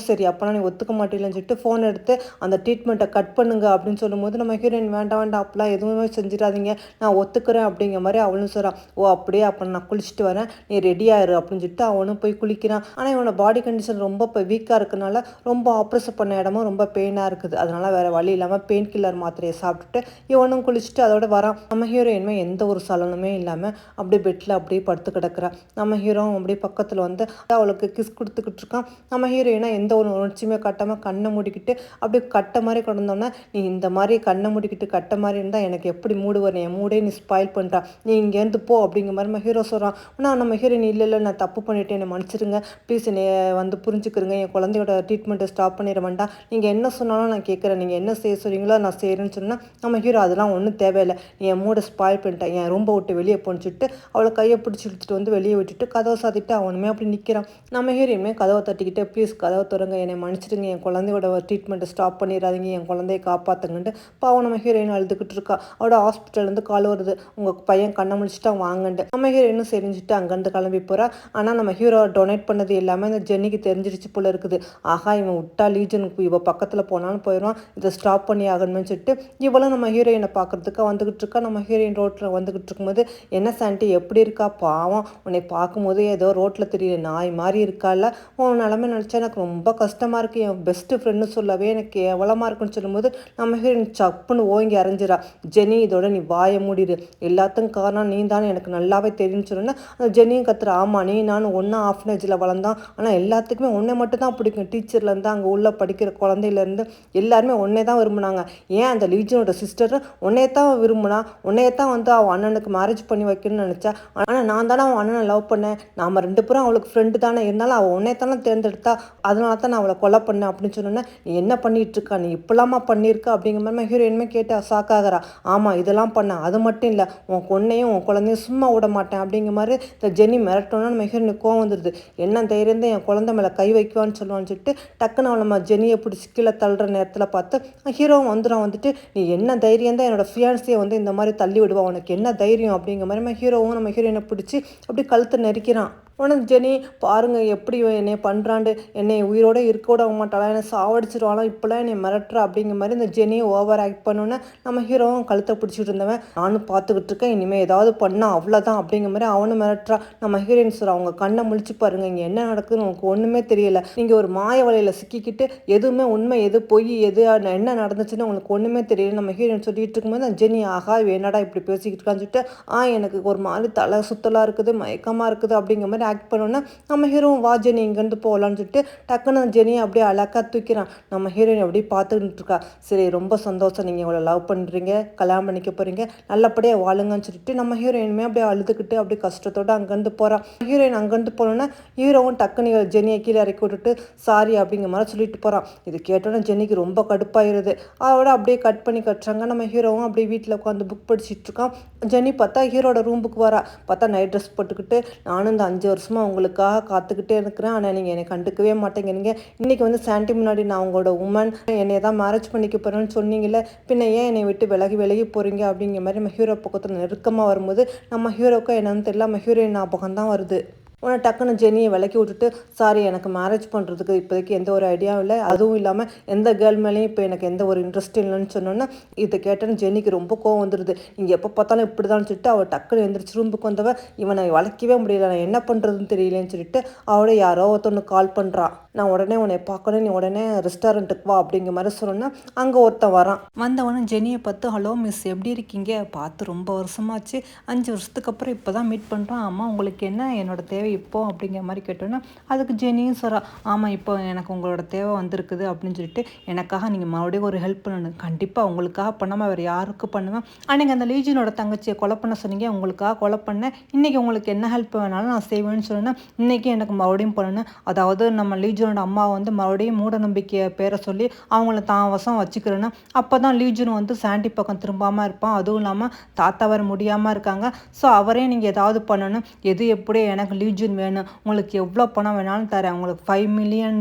சரி அப்போனா நீ ஒத்துக்க மாட்டேன்னு சொல்லிட்டு ஃபோன் எடுத்து அந்த ட்ரீட்மெண்ட்டை கட் பண்ணுங்க அப்படின்னு சொல்லும்போது நம்ம ஹீரோயின் வேண்டாம் வேண்டாம் அப்பெல்லாம் எதுவுமே செஞ்சிடாதீங்க, நான் ஒத்துக்கிறேன் அப்படிங்கிற மாதிரி அவளும் சொல்கிறான். ஓ அப்படியே, அப்போ நான் குளிச்சுட்டு வரேன், நீ ரெடியாயிரு அப்படின்னு சொல்லிட்டு அவனும் போய் குளிக்கிறான். ஆனால் இவனோட பாடி கண்டிஷன் ரொம்ப இப்போ வீக்காக இருக்கனால ரொம்ப ஆப்ரேஷன் பண்ண இடமும் ரொம்ப பெயினாக இருக்குது. அதனால வேறு வழி இல்லாமல் பெயின் கில்லர் மாத்திரையை சாப்பிட்டுட்டு இவனும் குளிச்சுட்டு அதோட வரான். நம்ம ஹீரோயினுமே எந்த ஒரு சலனமே இல்லாமல் அப்படியே பெட்டில் அப்படியே படுத்து கிடக்குறான். நம்ம ஹீரோவும் அப்படியே பக்கத்தில் வந்து அவளுக்கு கிஸ் கொடுத்துக்கிட்டு இருக்கான். நம்ம ஹீரோயினா எந்த ஒரு உணர்ச்சியுமே காட்டாமல் கண்ணை மூடிக்கிட்டு அப்படியே கட்ட மாதிரி கொண்டோன்னா, நீ இந்த மாதிரி கண்ணை மூடிக்கிட்டு கட்ட மாதிரி இருந்தால் எனக்கு எப்படி மூடு வரும், என் மூடே நீ ஸ்பாயில் பண்ணுறா, நீ இங்கேருந்து போ அப்படிங்கிற மாதிரி நம்ம ஹீரோ சொல்கிறான். ஆனால் நம்ம ஹீரோயின் இல்லை நான் தப்பு பண்ணிவிட்டேன், என்னை மன்னிச்சிருங்க ப்ளீஸ், என்னை வந்து புரிஞ்சுக்கிறங்க, என் குழந்தையோட ட்ரீட்மெண்ட்டை ஸ்டாப் பண்ணிட வேண்டாம், நீங்கள் என்ன சொன்னாலும் நான் கேட்குறேன், நீங்கள் என்ன செய்ய சொல்கிறீங்களோ நான் செய்கிறேன்னு சொன்னால் நம்ம ஹீரோ அதெல்லாம் ஒன்றும் தேவையில்லை, நீ என் மூடை ஸ்பாயில் பண்ணிட்டேன், என் ரொம்ப விட்டு வெளியே போன்னு சொல்லிட்டு அவளை கையை பிடிச்சி இழுத்துட்டு வந்து வெளியே விட்டுட்டு கதவை சாத்திட்டு அவனுமே அப்படி நிற்கிறான். நம்ம ஹீரோயுமே கதவை தட்டிக்கிட்டு ப்ளீஸ் கதவை திறங்க, என்னை மன்னிச்சிடுங்க, என் குழந்தையோட ட்ரீட்மெண்ட்டை ஸ்டாப் பண்ணிடாதீங்க, என் குழந்தையை காப்பாற்றுங்கன்ட்டு பாவம் நம்ம ஹீரோயின் அழுதுகிட்டு இருக்கா. அவளோட ஹாஸ்பிட்டல்லேருந்து கால் வருது, உங்கள் பையன் கண்ணை முடிச்சுட்டு அவன் வாங்கண்டு. நம்ம ஹீரோயினும் செரிஞ்சுட்டு அங்கேருந்து கிளம்பி போகிறா. ஆனால் நம்ம ஹீரோ டொனேட் பண்ணது எல்லாமே இந்த ஜென்னிக்கு தெரிஞ்சிருச்சு போல இருக்குது. ஆகா இவன் விட்டா லீஜனுக்கு இவள் பக்கத்தில் போனாலும் போயிடுவான், இதை ஸ்டாப் பண்ணி ஆகணும்னு சொல்லிட்டு இவளும் நம்ம ஹீரோயினை பார்க்குறதுக்காக வந்துக்கிட்டு இருக்கா. நம்ம ஹீரோயின் ரோட்டில் வந்துக்கிட்டு இருக்கும்போது என்ன சாண்டி எப்படி இருக்கா, பாவம் உன்னை பார்க்கும்போது ஏதோ ரோட்டில் தெரியல நாய் மாதிரி இருக்கால, உன் நிலமை நினச்சா எனக்கு ரொம்ப கஷ்டமாக இருக்குது, என் பெஸ்ட்டு ஃப்ரெண்டு சொல்லவே எனக்கு கேவலமாக இருக்குன்னு சொல்லும்போது நம்ம ஹீரோயின் சப்புன்னு ஓங்கி அரைஞ்சிடா. ஜெனி இதோட நீ வாயை மூடிடு, எல்லாத்துக்கும் காரணம் நீ தானே எனக்கு நல்லாவே தெரியும்னு சொன்னோன்னா அந்த ஜெனியும் கத்துற, ஆமாம் நீ நானும் ஒன்றா ஆஃப்னேஜில் வளர்ந்தான், ஆனால் எல்லாத்துக்குமே உன்னை மட்டும் தான் பிடிக்கும், டீச்சர்லேருந்து அங்கே உள்ள படிக்கிற குழந்தையிலேருந்து எல்லாருமே உன்னை தான் விரும்பினாங்க, ஏன் அந்த லீஜனோட சிஸ்டர் உன்னைய தான் விரும்பினா, உன்னைய தான் வந்து அவன் அண்ணனுக்கு மேரேஜ் பண்ணி வைக்கணும்னு நினச்சா, ஆனால் நான் தானே அவன் அண்ணனை லவ் பண்ணேன், நாம் 2 பேரும் அவளுக்கு ஃப்ரெண்டு தானே, இருந்தாலும் அவள் உன்னை தானே தேர்ந்தெடுத்தா, அதனால தான் நான் அவளை கொலை பண்ணேன் அப்படின்னு சொன்னோன்னே நீ என்ன பண்ணிகிட்டு இருக்கா, நீ இப்படிலாமா பண்ணியிருக்கா அப்படிங்கிற மாதிரி ஹீரோயினுமே கேட்டு சாக்காகிறா. ஆமாம் இதெல்லாம் பண்ண, அது மட்டும் இல்லை உன் பொண்ணையும் உன் குழந்தையும் சும்மா விட மாட்டேன் அப்படிங்கிற மாதிரி இந்த ஜெனி மிரட்டோன்னா நம்ம ஹீரோயினுக்கு கோவம் வந்துடுது. என்ன தைரியம் தான் என் குழந்தை மேலே கை வைக்குவான்னு சொல்லுவான்னு சொல்லிட்டு டக்குன்னு அவள் நம்ம ஜெனியை ஜெனியை பிடிச்சி கீழே தள்ளுற நேரத்தில் பார்த்து ஹீரோவும் வந்துட்டு நீ என்ன தைரியம் தான் என்னோட ஃபியான்ஸியை வந்து இந்த மாதிரி தள்ளி விடுவா, உனக்கு என்ன தைரியம் அப்படிங்கிற மாதிரி நம்ம ஹீரோவும் நம்ம ஹீரோயினை பிடிச்சி அப்படி கழுத்தை நெரிக்கிறான். உனக்கு ஜெனி பாருங்க எப்படி என்னை பண்ணுறாண்டு, என்னை உயிரோடு இருக்க விட மாட்டாளா, என்னை சாவடிச்சிருவாளாம், இப்போலாம் என்னை மிரட்டுறா அப்படிங்கிற மாதிரி இந்த ஜெனியை ஓவர் ஆக்ட் பண்ணோன்னே நம்ம ஹீரோவும் கழுத்தை பிடிச்சிட்டு இருந்தவன் நானும் பார்த்துக்கிட்டு இருக்கேன், இனிமேல் ஏதாவது பண்ணால் அவ்வளோதான் அப்படிங்கிற மாதிரி அவனும் மிரட்டுறா. நம்ம ஹீரோயின் சார் அவங்க கண்ணை முழிச்சு பாருங்க, இங்கே என்ன நடக்குதுன்னு உங்களுக்கு ஒன்றுமே தெரியல, நீங்கள் ஒரு மாய வலையில் சிக்கிக்கிட்டு எதுவுமே உண்மை எது பொய் எது என்ன நடந்துச்சுன்னு உங்களுக்கு ஒன்றுமே தெரியல. நம்ம ஹீரோயின் சொல்லிட்டு இருக்கும்போது அந்த ஜெனி ஆகா என்னடா இப்படி பேசிக்கிட்டு இருக்கான்னு சொல்லிட்டு எனக்கு ஒரு மாதிரி தலை சுத்தலாக இருக்குது மயக்கமாக இருக்குது அப்படிங்கிற மாதிரி ஆக்ட் பண்ணோன்னா நம்ம ஹீரோவும் வா ஜெனி இங்கேருந்து போகலான்னு சொல்லிட்டு டக்குன்னு ஜெனியை அப்படியே அழகாக தூக்கிறான். நம்ம ஹீரோயின் அப்படியே பார்த்துக்கிட்டு இருக்கா. சரி ரொம்ப சந்தோஷம், நீங்கள் இவ்வளோ லவ் பண்ணுறீங்க, கல்யாணம் பண்ணிக்க போகிறீங்க, நல்லபடியாக வாழுங்கன்னு சொல்லிட்டு நம்ம ஹீரோயினுமே அப்படியே அழுதுகிட்டு அப்படியே கஷ்டத்தோடு அங்கேருந்து போகிறான். ஹீரோயின் அங்கேருந்து போனோன்னா ஹீரோவும் டக்குன்னு ஜெனியை கீழே இறக்கி விட்டுட்டு சாரி அப்படிங்கிற மாதிரி சொல்லிட்டு போகிறான். இது கேட்டோன்னா ஜெனிக்கு ரொம்ப கடுப்பாயிருது. அதோட அப்படியே கட் பண்ணி கட்டுறாங்க. நம்ம ஹீரோவும் அப்படியே வீட்டில் உட்காந்து புக் படிச்சுட்டு இருக்கான். ஜெனி பார்த்தா ஹீரோட ரூமுக்கு வரா. பார்த்தா நைட் ட்ரெஸ் போட்டுக்கிட்டு நானும் இந்த 5 வருஷமாக உங்களுக்காக காத்துக்கிட்டே இருக்கிறேன், ஆனால் நீங்கள் என்னை கண்டுக்கவே மாட்டேங்கிறீங்க, இன்றைக்கி வந்து சாண்டி முன்னாடி நான் உங்களோட உமன் என்னை தான் மேரேஜ் பண்ணிக்க போகிறேன்னு சொன்னீங்களே, பின்ன ஏன் என்னை விட்டு விலகி போகிறீங்க அப்படிங்கிற மாதிரி நம்ம ஹீரோ பக்கத்தில் நெருக்கமாக வரும்போது நம்ம ஹீரோக்கும் என்னன்னு தெரியல, நம்ம ஹீரோயின் ஞாபகம் தான் வருது. உடனே டக்குன்னு ஜெனியை விலக்கி விட்டுட்டு சாரி எனக்கு மேரேஜ் பண்ணுறதுக்கு இப்போதைக்கு எந்த ஒரு ஐடியாவும் இல்லை, அதுவும் இல்லாமல் எந்த கேர்ள் மேலேயும் இப்போ எனக்கு எந்த ஒரு இன்ட்ரெஸ்ட் இல்லைன்னு சொன்னோன்னா இதை கேட்டேன்னு ஜெனிக்கு ரொம்ப கோவம் வந்துடுது. நீங்கள் எப்போ பார்த்தாலும் இப்படி தான் சொல்லிட்டு அவள் டக்குன்னு எந்திரிச்சு ரூமுக்கு வந்தவ இவனை வளர்க்கவே முடியல, நான் என்ன பண்ணுறதுன்னு தெரியலேன்னு சொல்லிட்டு அவளை யாரோ ஒருத்தொன்று கால் பண்ணுறான். நான் உடனே உன்னை பார்க்கணும், நீ உடனே ரெஸ்டாரண்ட்டுக்கு வா அப்படிங்கிற மாதிரி சொன்னோன்னா அங்கே ஒருத்தன் வரான். வந்தவொடனே ஜெனியை பார்த்து ஹலோ மிஸ் எப்படி இருக்கீங்க, பார்த்து ரொம்ப வருஷமாச்சு, 5 வருஷத்துக்கு அப்புறம் இப்போ தான் மீட் பண்ணுறான், அம்மா உங்களுக்கு என்ன என்னோட தேவை இப்போ அப்படிங்கிற மாதிரி கேட்டோன்னா அதுக்கு ஜெனியும் சொல்கிறா ஆமாம் இப்போ எனக்கு உங்களோட தேவை வந்திருக்குது அப்படின்னு சொல்லிட்டு எனக்காக நீங்கள் மறுபடியும் ஒரு ஹெல்ப் பண்ணணும், கண்டிப்பாக உங்களுக்காக பண்ணாமல் வேறு யாருக்கு பண்ணுவேன், அன்றைக்கி அந்த லீஜனோட தங்கச்சியை கொலை பண்ண சொன்னீங்க, உங்களுக்காக கொலை பண்ணேன், இன்றைக்கி உங்களுக்கு என்ன ஹெல்ப் வேணாலும் நான் செய்வேன்னு சொன்னேன்னா இன்றைக்கி எனக்கு மறுபடியும் பண்ணணும், அதாவது நம்ம லீஜனோட அம்மா வந்து மறுபடியும் மூட நம்பிக்கையை பேரை சொல்லி அவங்கள தான் வசம் வச்சுக்கிறேன்னா அப்போ தான் லீஜன் வந்து சாண்டி பக்கம் திரும்பாமல் இருப்பான், அதுவும் இல்லாமல் தாத்தா வர முடியாமல் இருக்காங்க, ஸோ அவரே நீங்கள் ஏதாவது பண்ணணும், எது எப்படி எனக்கு லீஜன் வேணும், உங்களுக்கு எவ்வளோ பணம் வேணாலும் தரேன், உங்களுக்கு $5 மில்லியன்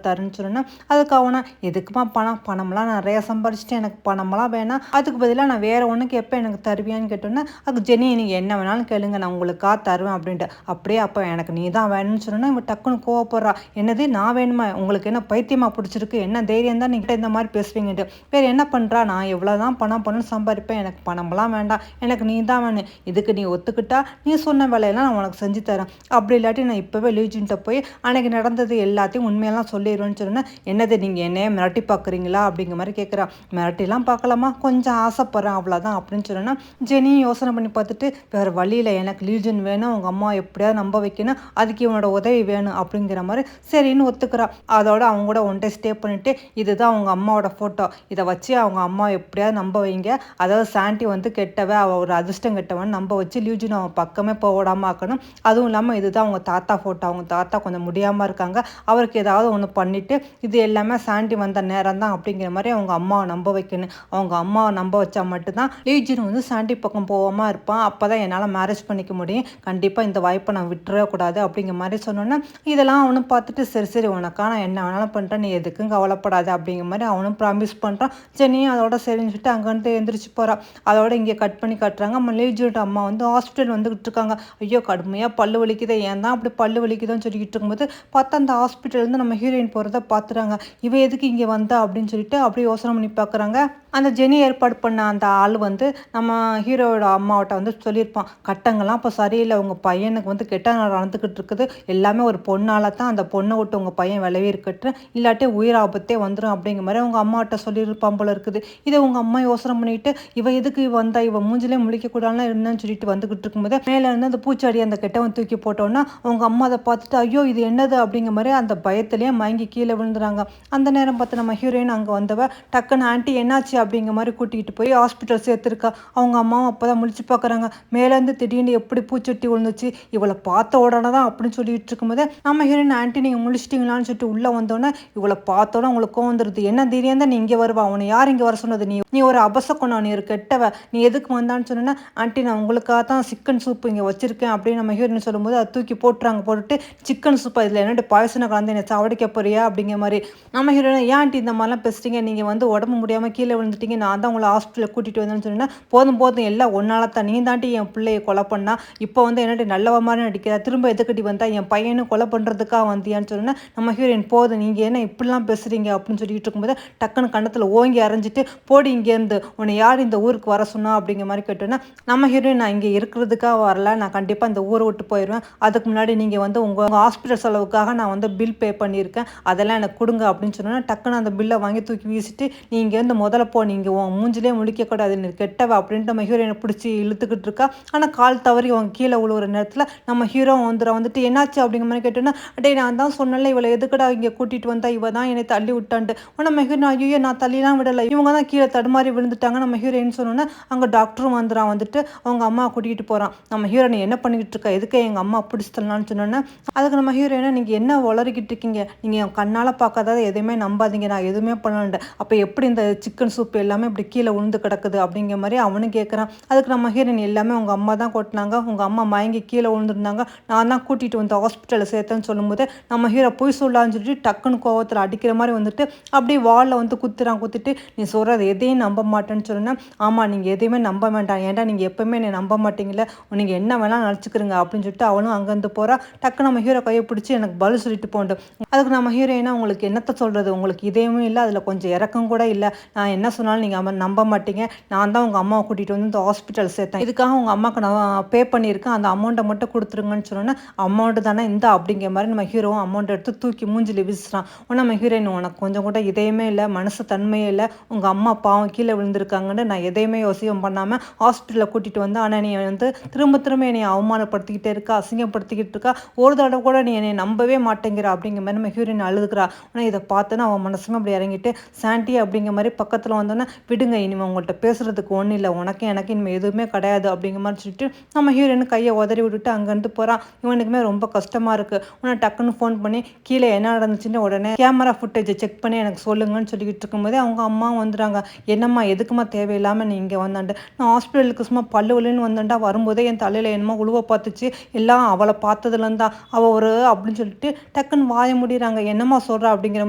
தரேன்னு சொன்னேன்னா அதுக்கு அவனா எதுக்குமா பணம்லாம் நிறையா சம்பாரிச்சிட்டு எனக்கு பணமெல்லாம் வேணாம், அதுக்கு பதிலாக நான் வேறு ஒன்றுக்கு எப்போ எனக்கு தருவியான்னு கேட்டோன்னா அதுக்கு ஜெனி நீங்கள் என்ன வேணாலும் கேளுங்க நான் உங்களுக்காக தருவேன் அப்படின்ட்டு, அப்படியே அப்போ எனக்கு நீ தான் வேணும்னு சொன்னோன்னா இவன் டக்குன்னு கோவப்படுறா, என்னது நான் வேணுமா, உங்களுக்கு என்ன பைத்தியமாக பிடிச்சிருக்கு, என்ன தைரியம் தான் நீங்கள் இந்த மாதிரி பேசுவீங்கன்ட்டு, வேறு என்ன பண்ணுறா, நான் எவ்வளோ தான் பணம் சம்பாதிப்பேன், எனக்கு பணமெல்லாம் வேண்டாம், எனக்கு நீ தான் வேணும், இதுக்கு நீ ஒத்துக்கிட்டா நீ சொன்ன வேலையெல்லாம் நான் உனக்கு செஞ்சு தரேன், அப்படி இல்லாட்டி நான் இப்போவே லீஜன்ட்ட போய் அன்றைக்கி நடந்தது எல்லாத்தையும் உண்மையெல்லாம் சொல்லிடுவேன்னு சொன்னேன், என்னது நீங்கள் என்னையே மிரட்டி பார்க்குறீங்களா அப்படிங்கிற மாதிரி கேட்குறான், மிரட்டிலாம் பார்க்கலாமா கொஞ்சம் ஆசைப்பட்றேன் அவ்வளோதான் அப்படின்னு சொன்னேன்னா ஜெனியும் யோசனை பண்ணி பார்த்துட்டு வேறு வழியில் எனக்கு லீஜன் வேணும், உங்கள் அம்மா எப்படியாவது நம்ப வைக்கணும், அதுக்கு இவனோட உதவி வேணும் அப்படிங்கிற மாதிரி சரின்னு ஒத்துக்கிறான். அதோட அவங்க கூட ஒன் டே ஸ்டே பண்ணிவிட்டு இதுதான் அவங்க அம்மாவோட ஃபோட்டோ, இதை வச்சு அவங்க அம்மா எப்படியாவது நம்ப வைங்க, அதாவது சாண்டி வந்து கெட்டவ அவள் ஒரு அதிர்ஷ்டம் கெட்டவன் நம்ப வச்சு லீஜன் அவன் பக்கமே போடாமல் ஆக்கணும், அதுவும் இல்லாமல் இதுதான் அவங்க தாத்தா ஃபோட்டோ, அவங்க தாத்தா கொஞ்சம் முடியாமல் இருக்காங்க, அவருக்கு ஏதாவது ஒன்று பண்ணிவிட்டு இது எல்லாமே சாண்டி வந்த நேரம் தான் அப்படிங்கிற மாதிரி அவங்க அம்மாவை நம்ப வைக்கணும், அவங்க அம்மாவை நம்ப வச்சா மட்டும்தான் லீஜன் வந்து சாண்டி பக்கம் போகாமல் இருப்பான், அப்போ தான் என்னால் மேரேஜ் பண்ணிக்க முடியும், கண்டிப்பாக இந்த வாய்ப்பை நான் விட்டுறக்கூடாது அப்படிங்கிற மாதிரி சொன்னோன்னே இதெல்லாம் அவனும் பார்த்துட்டு சரி உனக்காக நான் என்ன வேணாலும் பண்ணுறேன், நீ எதுக்கும் கவலைப்படாது அப்படிங்கிற மாதிரி அவனும் ப்ராமிஸ் பண்ணுறான். ஜெனியும் அதோட சரின்னு சொல்லிட்டு அங்கேருந்து எழுந்திரிச்சு போகிறான். அதோட இங்கே கட் பண்ணி கட்டுறாங்க. லீஜனோட அம்மா வந்து ஹாஸ்பிட்டல் வந்துக்கிட்டு இருக்காங்க. ஐயோ கடுமையாக பல்லு வலிக்குது, ஏன் தான் அப்படி பல்லு வலிக்குதுன்னு சொல்லிக்கிட்டு இருக்கும்போது பார்த்தா அந்த ஹாஸ்பிட்டல்லேருந்து நம்ம ஹீரோயின் போகிறத பார்த்துறாங்க. இவன் எதுக்கு இங்கே வந்தா அப்படின்னு சொல்லிட்டு அப்படியே யோசனை பண்ணி பார்க்குறாங்க. அந்த ஜெனி ஏற்பாடு பண்ண அந்த ஆள் வந்து நம்ம ஹீரோவோட அம்மாவட்ட வந்து சொல்லியிருப்பான், கட்டங்கள்லாம் இப்போ சரியில்லை, உங்கள் பையனுக்கு வந்து கெட்ட நடந்துக்கிட்டு இருக்குது, எல்லாமே ஒரு பொண்ணால் தான், அந்த பொண்ணை விட்டு உங்கள் பையன் விளைவி இருக்கட்டும், இல்லாட்டி உயிர் ஆபத்தே வந்துடும் அப்படிங்கிற மாதிரி அவங்க அம்மாவட்ட சொல்லியிருப்பான் போல இருக்குது. இதை உங்கள் அம்மா யோசனை பண்ணிட்டு இவன் எதுக்கு வந்தா, இவன் மூஞ்சிலே முழிக்கக்கூடாதுலாம் இருந்தேன்னு சொல்லிட்டு வந்துக்கிட்டு இருக்கும்போது மேலே இருந்து அந்த பூச்சாடி அந்த கெட்டவன் தூக்கி போட்டோன்னா அவங்க அம்மா அதை பார்த்துட்டு ஐயோ இது என்னது அப்படிங்கிற மாதிரி அந்த பயத்திலேயே மயங்கி கீழே விழுந்துறாங்க. அந்த நேரம் பார்த்து நம்ம ஹீரோயின் அங்கே வந்தவ டக்குன்னு ஆண்டி என்னாச்சு அப்படிங்கிற மாதிரி கூட்டிகிட்டு போய் ஹாஸ்பிட்டல் சேர்த்துருக்கா. அவங்க அம்மாவும் அப்போ தான் முழிச்சு பார்க்குறாங்க. மேலேருந்து திடீர்னு எப்படி பூச்சட்டி விழுந்துச்சு, இவளை பார்த்த உடனே தான் அப்படின்னு சொல்லிட்டு இருக்கும்போது நம்ம ஹீரோயின் ஆண்டி நீங்கள் முழிச்சிட்டிங்களான்னு சொல்லிட்டு உள்ளே வந்தோன்னே இவளை பார்த்தோன்னே உங்களுக்கு வந்துடுது, என்ன திடீர்னு தான் நீ இங்கே வருவா, அவனை யார் இங்கே வர சொன்னது, நீ ஒரு அபசக்கணும், நீ ஒரு கெட்டவ, நீ எதுக்கு வந்தான்னு சொன்னேன்னா ஆண்டி நான் உங்களுக்காக தான் சிக்கன் சூப் இங்கே வச்சுருக்கேன் அப்படின்னு நம்ம ஹீரோயின் சொல்லும்போது அது தூக்கி போட்டுறாங்க. போட்டுட்டு சிக்கன் சூப்பா இதில் என்னடி பாயசனை கலந்து என்ன சாவடிக்க போறியா அப்படிங்கிற மாதிரி. நம்ம ஹீரோயின் ஏன் ஆண்டி இந்த மாதிரிலாம் பேசுறீங்க, நீங்கள் வந்து உடம்பு முடியாமல் கீழே விழுந்துட்டீங்க, நான் தான் உங்களை ஹாஸ்பிட்டலில் கூட்டிகிட்டு வந்தேன்னு சொன்னேன்னா, போதும் போதும் எல்லாம் ஒன்னால தான், நீ தாண்டி என் பிள்ளையை கொலை பண்ணா, இப்போ வந்து என்னடி நல்லவ மாதிரி நடிக்கிறா, திரும்ப எதுக்கடி வந்தா, என் பையனும் கொலை பண்ணுறதுக்காக வந்தியான்னு சொன்னா, நம்ம ஹீரோயின் போதும் நீங்கள் என்ன இப்படிலாம் பேசுகிறீங்க அப்படின்னு சொல்லிட்டு இருக்கும்போது டக்குன்னு கண்ணத்தில் ஓங்கி அரைஞ்சிட்டு போடி இங்கேருந்து, உன்னை யார் இந்த ஊருக்கு வர சொன்னா அப்படிங்கிற மாதிரி கேட்டோன்னா, நம்ம ஹீரோயின் நான் இங்கே இருக்கிறதுக்காக வரல, நான் கண்டிப்பாக இந்த ஊரை விட்டு போயிடுவேன், அதுக்கு முன்னாடி நீங்கள் வந்து உங்கள் ஹாஸ்பிட்டல் செலவுக்காக நான் வந்து பில் பே பண்ணியிருக்கேன், அதெல்லாம் எனக்கு கொடுங்க அப்படின்னு சொன்னோன்னா டக்குன்னு அந்த பில்லை வாங்கி தூக்கி வீசிட்டு, நீ இங்கேருந்து முதல்ல போ, நீங்கள் உன் மூஞ்சிலே முழிக்கக்கூடாது, நீ கெட்டவ அப்படின்ட்டு நம்ம ஹீரோயினை பிடிச்சி இழுத்துக்கிட்டு இருக்கா. ஆனால் கால் தவறி அவங்க கீழே விழுவுற நேரத்தில் நம்ம ஹீரோ வந்துட்டு என்னாச்சு அப்படிங்கிற மாதிரி கேட்டோன்னா, அடே நான் தான் சொன்னல இவளை எதுக்கடா இங்கே கூட்டிகிட்டு வந்தா, இவ தான் என்னை தள்ளி விட்டான்ட்டு. நம்ம ஹீரோயின் ஐயோ நான் தள்ளிலாம் விடலை, இவங்க தான் கீழே தடுமாறி விழுந்துட்டாங்க. நம்ம ஹீரோயின் சொன்னோன்னா அங்கே டாக்டரும் வந்துட்டு அவங்க அம்மா கூட்டிகிட்டு போகிறான். நம்ம ஹீரோயின் என்ன பண்ணிக்கிட்டு இருக்கா, எதுக்கு எங்கள் அம்மா பிடிச்சி தள்ளலான்னு சொன்னோன்னா, அதுக்கு நம்ம ஹீரோயினை நீங்கள் என்ன வளரிக்கிட்டு இருக்கீங்க, நீங்கள் என் கண்ணால் பார்க்காத எதுவுமே நம்பாதீங்க, நான் எதுவுமே பண்ணல, அப்போ எப்படி இந்த சிக்கன் சூப் எல்லாமே இப்படி கீழே விழுந்து கிடக்குது அப்படிங்கிற மாதிரி அவனும் கேட்குறான். அதுக்கு நம்ம ஹீரோயின் எல்லாமே உங்கள் அம்மா தான் கொட்டினாங்க, உங்கள் அம்மா மயங்கி கீழே விழுந்துருந்தாங்க, நான் தான் கூட்டிகிட்டு வந்து ஹாஸ்பிட்டலில் சேர்த்தேன்னு சொல்லும்போது நம்ம ஹீரோ போய் சொல்லான்னு சொல்லிட்டு டக்குன்னு கோவத்தில் அடிக்கிற மாதிரி வந்துட்டு அப்படியே வாலில் வந்து குத்திட்டு, நீ சொல்கிறது எதையும் நம்ப மாட்டேன்னு சொன்னா, ஆமாம் நீங்கள் எதையுமே நம்ப வேண்டாம், ஏன்டா நீங்கள் எப்போவுமே என்னை நம்ப மாட்டீங்களே, நீங்கள் என்ன வேணால் நினச்சிக்கிறீங்க அப்படின்னு சொல்லிட்டு அவனும் அங்கேருந்து போகிறா. டக்கு நம்ம ஹீரோ கையை பிடிச்சி எனக்கு பதில் சொல்லிட்டு போண்டு. அதுக்கு நம்ம ஹீரோயினா உங்களுக்கு என்னத்தை சொல்கிறது, உங்களுக்கு இதேவும் இல்லை, அதில் கொஞ்சம் இறக்கம் கூட இல்லை, நான் என்ன சொன்னாலும் நீங்கள் நம்ப மாட்டீங்க, நான் தான் உங்கள் அம்மாவை கூட்டிகிட்டு வந்து இந்த ஹாஸ்பிட்டல் சேர்த்தேன், இதுக்காக உங்கள் அம்மாவுக்கு நான் பே பண்ணியிருக்கேன், அந்த அமௌண்ட்டை மட்டும் கொடுத்துருங்கன்னு சொன்னோன்னா, அமௌண்ட்டு தானே இந்த அப்படிங்கிற மாதிரி நம்ம ஹீரோவும் அமௌண்ட் எடுத்து தூக்கி மூஞ்சில் வீசுறான். நம்ம ஹீரோயின் உனக்கு கொஞ்சம் கூட இதயமே இல்லை, மனசு தன்மையே இல்லை, உங்கள் அம்மா பாவம் கீழே விழுந்திருக்காங்கன்னு நான் எதையுமே யோசியம் பண்ணாமல் ஹாஸ்பிட்டலில் கூட்டிகிட்டு வந்து, ஆனால் நீ வந்து திரும்ப என்னை அவமானப்படுத்திக்கிட்டே இருக்கா, அசிங்கப்படுத்திக்கிட்டு இருக்கா, ஒரு தடவை கூட நீ என்னை நம்பவே மாட்டேங்கிற அப்படிங்கிற மாதிரி நம்ம ஹீரோயின் அழுதுக்கிறா. ஆனால் இதை பார்த்தோன்னா அவன் மனசுமே அப்படி இறங்கிட்டு சாண்டி அப்படிங்கிற மாதிரி பக்கத்தில் வந்தோன்னா, விடுங்க இனிமேல் உங்கள்கிட்ட பேசுகிறதுக்கு ஒன்றும் இல்லை, எனக்கு இனிமேல் எதுவுமே கிடையாது அப்படிங்கிற மாதிரி சொல்லிட்டு நம்ம ஹீரோயின் கையை உதறி விட்டுட்டு அங்கேருந்து போகிறான். இவனுக்குமே ரொம்ப கஷ்டமாக இருக்குது. உன்னை டக்குன்னு ஃபோன் பண்ணி கீழே என்ன நடந்துச்சுன்னு உடனே கேமரா ஃபுட்டேஜை செக் பண்ணி எனக்கு சொல்லுங்கன்னு சொல்லிக்கிட்டு இருக்கும்போதே அவங்க அம்மாவும் வந்துடுறாங்க. என்னம்மா எதுக்குமா தேவையில்லாமல் நீ இங்கே வந்தாண்டு, நான் ஹாஸ்பிட்டலுக்கு சும்மா பல்லுன்னு வந்தேன்டா, வரும்போதே என் தலையில் என்னமோ உழுவ பார்த்துச்சு, எல்லாம் அவளை பார்த்ததுலேருந்தா அவள் ஒரு அப்படின்னு சொல்லிட்டு டக்குன்னு வாய முடிகிறாங்க. என்னம்மா சொல்கிறா அப்படிங்கிற